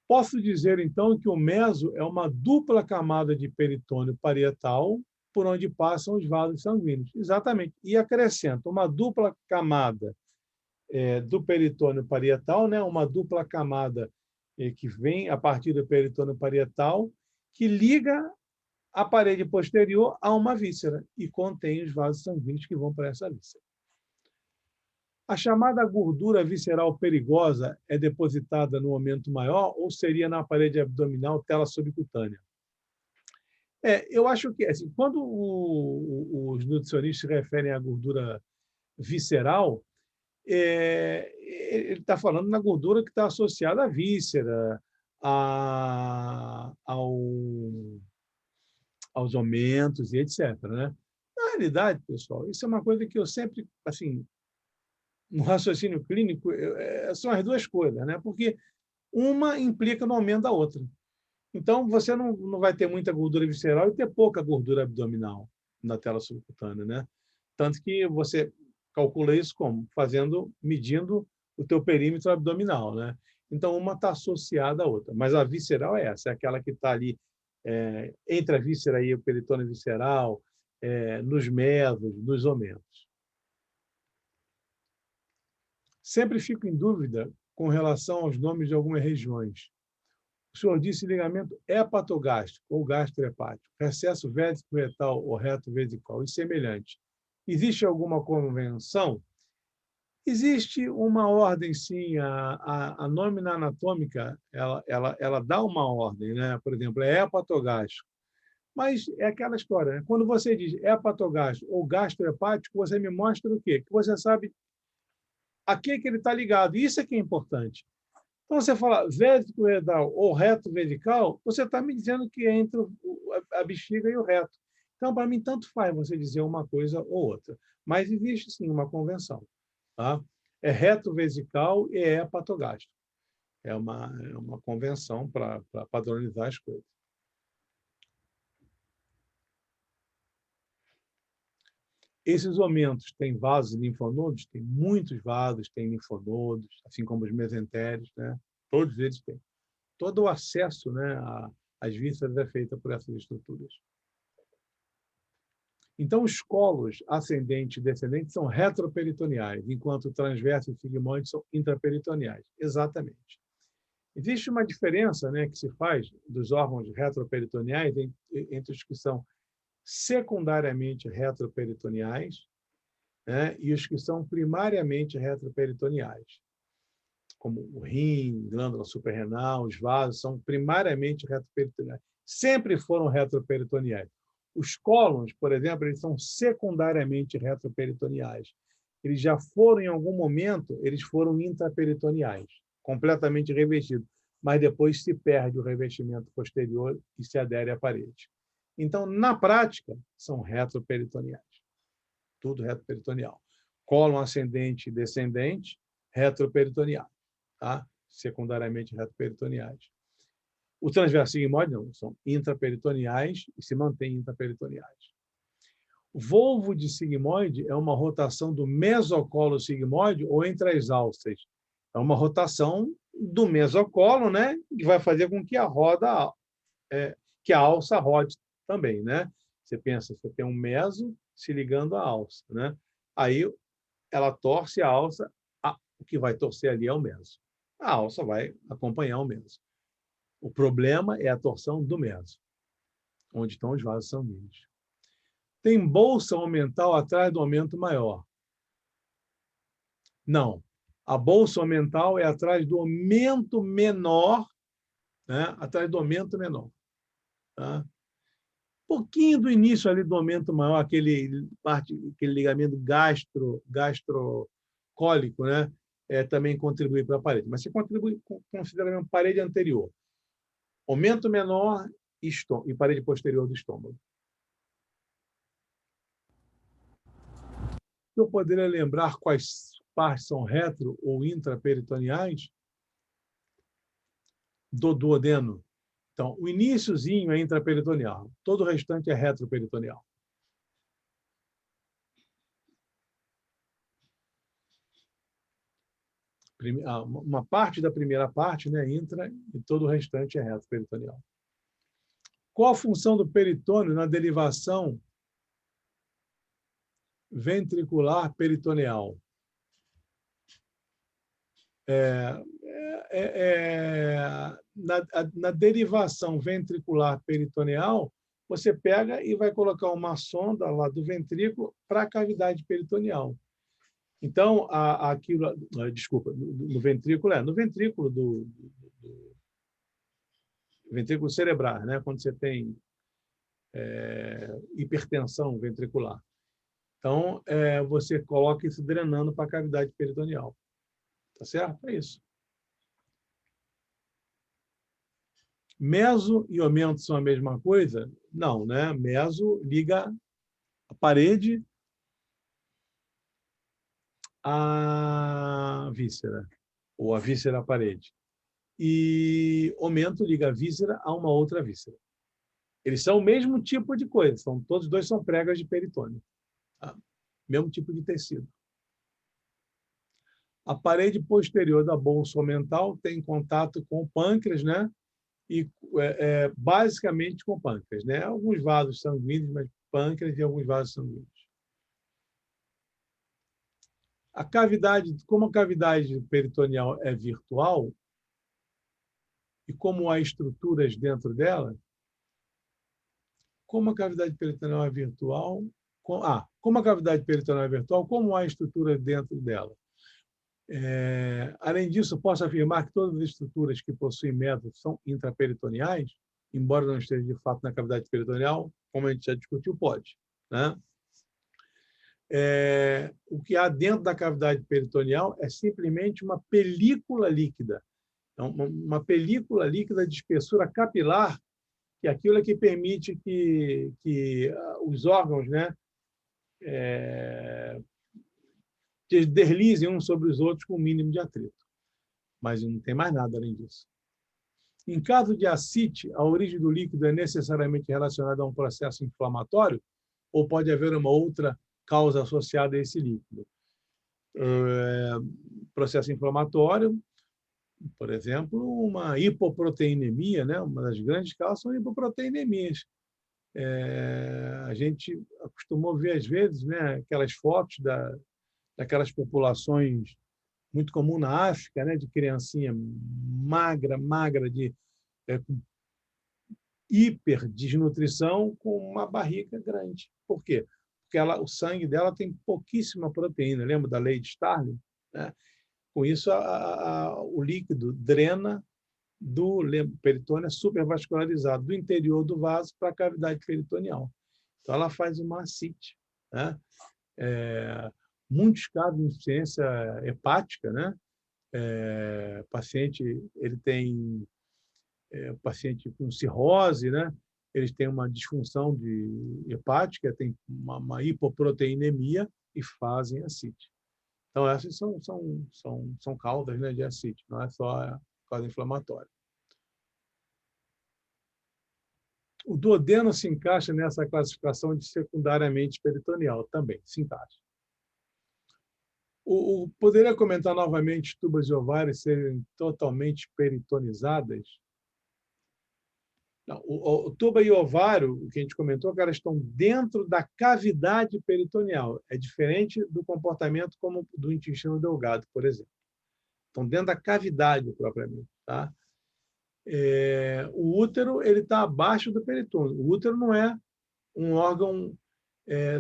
Posso dizer, então, que o meso é uma dupla camada de peritônio parietal por onde passam os vasos sanguíneos. Exatamente. E acrescento uma dupla camada do peritônio parietal, né? Uma dupla camada que vem a partir do peritônio parietal, que liga a parede posterior a uma víscera e contém os vasos sanguíneos que vão para essa víscera. A chamada gordura visceral perigosa é depositada no momento maior ou seria na parede abdominal, tela subcutânea? Eu acho que, assim, quando os nutricionistas se referem à gordura visceral, ele está falando na gordura que está associada à víscera, aos aumentos e etc. Né? Na realidade, pessoal, isso é uma coisa que eu sempre, assim, no raciocínio clínico, são as duas coisas, né? Porque uma implica no aumento da outra. Então, você não vai ter muita gordura visceral e ter pouca gordura abdominal na tela subcutânea, né? Tanto que você calcula isso como? Medindo o teu perímetro abdominal, né? Então, uma está associada à outra. Mas a visceral é essa, é aquela que está ali entre a víscera e o peritônio visceral, nos mesos, nos omentos. Sempre fico em dúvida com relação aos nomes de algumas regiões. O senhor disse ligamento hepatogástrico ou gastrohepático, recesso vésico retal ou reto vesical e semelhante. Existe alguma convenção? Existe uma ordem, sim. A nómina anatômica ela dá uma ordem, né? Por exemplo, é hepatogástrico. Mas é aquela história, né? Quando você diz hepatogástrico ou gastrohepático, você me mostra o quê? Que você sabe a que ele está ligado. Isso é que é importante. Então, você fala vésico renal ou reto vesical, você está me dizendo que é entre a bexiga e o reto. Então, para mim, tanto faz você dizer uma coisa ou outra. Mas existe, sim, uma convenção. Tá? É reto vesical e é hepatogástrico. É uma convenção para padronizar as coisas. Esses aumentos têm vasos e linfonodos? Tem muitos vasos, tem linfonodos, assim como os mesentérios, né? Todos eles têm. Todo o acesso, né, às vísceras é feito por essas estruturas. Então, os colos ascendente e descendente são retroperitoneais, enquanto o transverso e o sigmoide são intraperitoneais. Exatamente. Existe uma diferença, né, que se faz dos órgãos retroperitoneais entre os que são secundariamente retroperitoneais, né, e os que são primariamente retroperitoneais, como o rim, glândula suprarrenal, os vasos, são primariamente retroperitoneais. Sempre foram retroperitoneais. Os cólons, por exemplo, eles são secundariamente retroperitoneais. Eles já foram, em algum momento, eles foram intraperitoneais, completamente revestidos, mas depois se perde o revestimento posterior e se adere à parede. Então, na prática, são retroperitoneais. Tudo retroperitoneal. Cólon ascendente e descendente, retroperitoneal. Tá? Secundariamente retroperitoneais. O transverso sigmoide não, são intraperitoneais e se mantêm intraperitoneais. O volvo de sigmoide é uma rotação do mesocolo sigmoide ou entre as alças. É uma rotação do mesocolo, né, que vai fazer com que a alça rode também, né? Você pensa, você tem um meso se ligando à alça, né? Aí ela torce a alça, o que vai torcer ali é o meso. A alça vai acompanhar o meso. O problema é a torção do meso, onde estão os vasos sanguíneos. Tem bolsa aumental atrás do aumento maior. Não. A bolsa omental é atrás do aumento menor, né? Atrás do aumento menor. Tá? Pouquinho do início ali do aumento maior, aquele ligamento gastrocólico, né? Também contribui para a parede. Mas você contribui considerando a parede anterior. Aumento menor e parede posterior do estômago. Eu poderia lembrar quais partes são retro ou intraperitoneais do duodeno. Então, o iniciozinho é intraperitoneal, todo o restante é retroperitoneal. Uma parte da primeira parte, né, intra, e todo o restante é retroperitoneal. Qual a função do peritônio na derivação ventricular peritoneal? Na derivação ventricular peritoneal, você pega e vai colocar uma sonda lá do ventrículo para a cavidade peritoneal. Então, desculpa, no ventrículo no ventrículo do ventrículo cerebral, né? Quando você tem hipertensão ventricular. Então, você coloca isso drenando para a cavidade peritoneal. Tá certo? É isso. Meso e aumento são a mesma coisa? Não, né? Meso liga a parede à víscera, ou a víscera à parede. E aumento liga a víscera a uma outra víscera. Eles são o mesmo tipo de coisa, todos dois são pregas de peritônio. Tá? Mesmo tipo de tecido. A parede posterior da bolsa omental tem contato com o pâncreas, né? E basicamente com o pâncreas, né? Alguns vasos sanguíneos, mas pâncreas e alguns vasos sanguíneos. Como a cavidade peritoneal é virtual e como há estruturas dentro dela, como a cavidade peritoneal é virtual, como a cavidade peritoneal é virtual, como há estrutura dentro dela. Além disso, posso afirmar que todas as estruturas que possuem métodos são intraperitoneais, embora não esteja de fato na cavidade peritoneal, como a gente já discutiu, pode. Né? O que há dentro da cavidade peritoneal é simplesmente uma película líquida. Então, uma película líquida de espessura capilar, que é aquilo que permite que os órgãos, né, deslizem uns sobre os outros com o mínimo de atrito. Mas não tem mais nada além disso. Em caso de ascite, a origem do líquido é necessariamente relacionada a um processo inflamatório ou pode haver uma outra causa associada a esse líquido? Processo inflamatório, por exemplo, uma hipoproteinemia, né? Uma das grandes causas são hipoproteinemias. A gente acostumou ver, às vezes, né, aquelas fotos daquelas populações muito comum na África, né, de criancinha magra, com hiperdesnutrição com uma barriga grande. Por quê? Porque o sangue dela tem pouquíssima proteína. Lembra da lei de Starling? Né? Com isso, o líquido drena do peritônio supervascularizado, do interior do vaso para a cavidade peritoneal. Então, ela faz uma ascite. Né? Muitos casos de insuficiência hepática, né? Paciente, ele tem paciente com cirrose, né? Eles têm uma disfunção hepática, tem uma hipoproteinemia e fazem ascite. Então, essas são causas, né, de ascite, não é só a causa inflamatória. O duodeno se encaixa nessa classificação de secundariamente peritoneal, também se encaixa. Poderia comentar novamente tubas e ovários serem totalmente peritonizadas? Não, o tuba e o ovário, o que a gente comentou, que elas estão dentro da cavidade peritoneal. É diferente do comportamento como do intestino delgado, por exemplo. Estão dentro da cavidade propriamente. Tá? O útero está abaixo do peritônio. O útero não é um órgão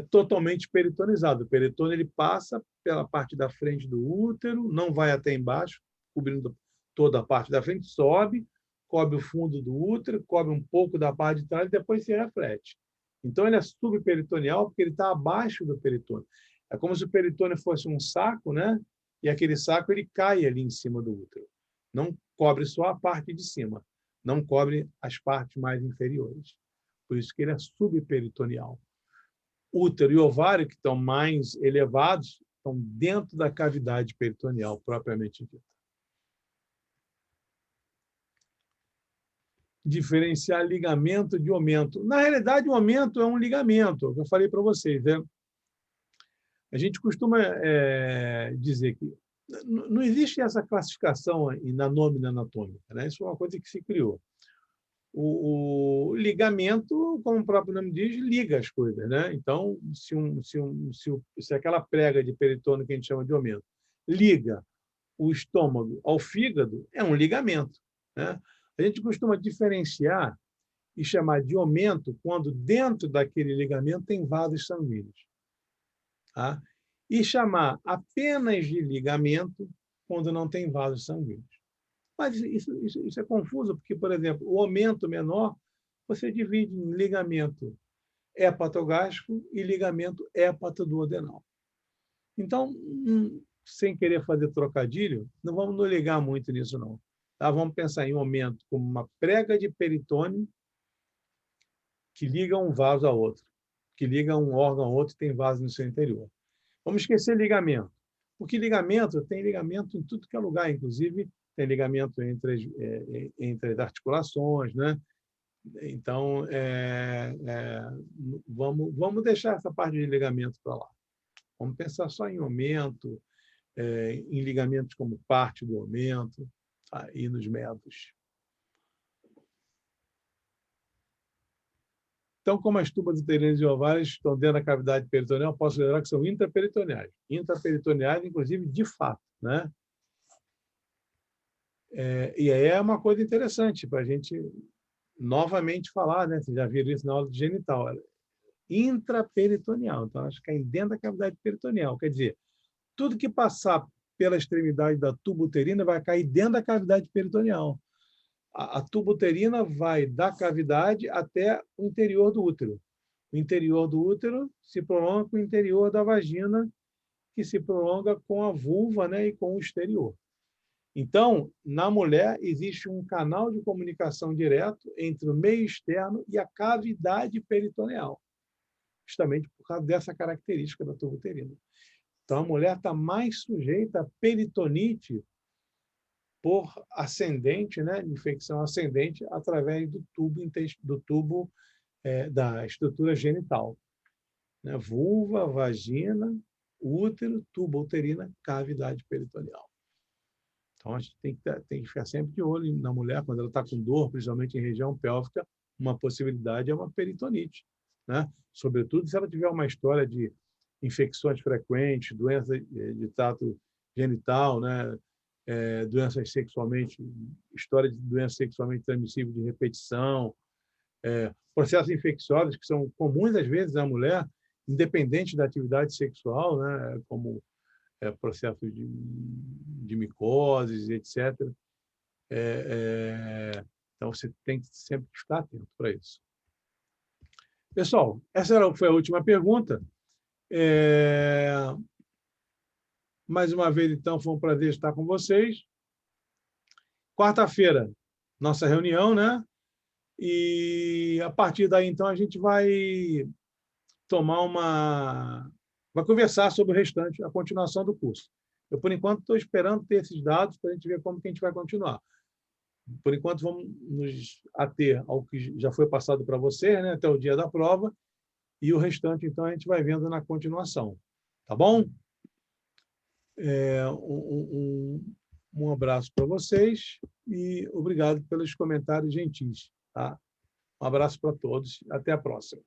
totalmente peritonizado. O peritônio ele passa pela parte da frente do útero, não vai até embaixo, cobrindo toda a parte da frente, sobe, cobre o fundo do útero, cobre um pouco da parte de trás e depois se reflete. Então, ele é subperitoneal porque ele está abaixo do peritônio. É como se o peritônio fosse um saco, né? E aquele saco ele cai ali em cima do útero. Não cobre só a parte de cima, não cobre as partes mais inferiores. Por isso que ele é subperitoneal. Útero e ovário, que estão mais elevados, estão dentro da cavidade peritoneal, propriamente dita. Diferenciar ligamento de aumento. Na realidade, o aumento é um ligamento, que eu falei para vocês. Né? A gente costuma dizer que não existe essa classificação na nómina anatômica. Né? Isso é uma coisa que se criou. O ligamento, como o próprio nome diz, liga as coisas. Né? Então, se aquela prega de peritônio que a gente chama de aumento liga o estômago ao fígado, é um ligamento. Né? A gente costuma diferenciar e chamar de aumento quando dentro daquele ligamento tem vasos sanguíneos. Tá? E chamar apenas de ligamento quando não tem vasos sanguíneos. Mas isso é confuso, porque, por exemplo, o aumento menor você divide em ligamento hepatogástrico e ligamento hepatoduodenal. Então, sem querer fazer trocadilho, não vamos nos ligar muito nisso, não. Tá? Vamos pensar em aumento como uma prega de peritônio que liga um vaso a outro, que liga um órgão a outro e tem vaso no seu interior. Vamos esquecer ligamento, porque ligamento tem ligamento em tudo que é lugar, inclusive tem ligamento entre as articulações, né? Então, vamos deixar essa parte de ligamento para lá. Vamos pensar só em aumento, em ligamentos como parte do aumento, tá? E nos medos. Então, como as tubas uterinas e ovárias estão dentro da cavidade peritoneal, posso lembrar que são intraperitoneais. Intraperitoneais, inclusive, de fato. Né? E aí é uma coisa interessante para a gente novamente falar, né? Vocês já viram isso na aula de genital. Intraperitoneal. Então, acho que é dentro da cavidade peritoneal. Quer dizer, tudo que passar pela extremidade da tuba uterina vai cair dentro da cavidade peritoneal. A tuba uterina vai da cavidade até o interior do útero. O interior do útero se prolonga com o interior da vagina, que se prolonga com a vulva, né, e com o exterior. Então, na mulher, existe um canal de comunicação direto entre o meio externo e a cavidade peritoneal, justamente por causa dessa característica da tuba uterina. Então, a mulher está mais sujeita a peritonite por ascendente, né, infecção ascendente, através do tubo da estrutura genital. Né? Vulva, vagina, útero, tuba uterina, cavidade peritoneal. Então, a gente tem que ficar sempre de olho na mulher, quando ela está com dor, principalmente em região pélvica, uma possibilidade é uma peritonite. Né? Sobretudo se ela tiver uma história de infecções frequentes, doença de trato genital, né? Doenças sexualmente, história de doença sexualmente transmissível de repetição, processos infecciosos que são comuns às vezes na mulher, independente da atividade sexual, né? Como processo de micoses, etc. Então, você tem que sempre ficar atento para isso. Pessoal, essa foi a última pergunta. Mais uma vez, então, foi um prazer estar com vocês. Quarta-feira, nossa reunião, né? E, a partir daí, então, a gente vai vai conversar sobre o restante, a continuação do curso. Eu, por enquanto, estou esperando ter esses dados para a gente ver como que a gente vai continuar. Por enquanto, vamos nos ater ao que já foi passado para você, né, até o dia da prova, e o restante, então, a gente vai vendo na continuação. Tá bom? Um abraço para vocês e obrigado pelos comentários gentis. Tá? Um abraço para todos. Até a próxima.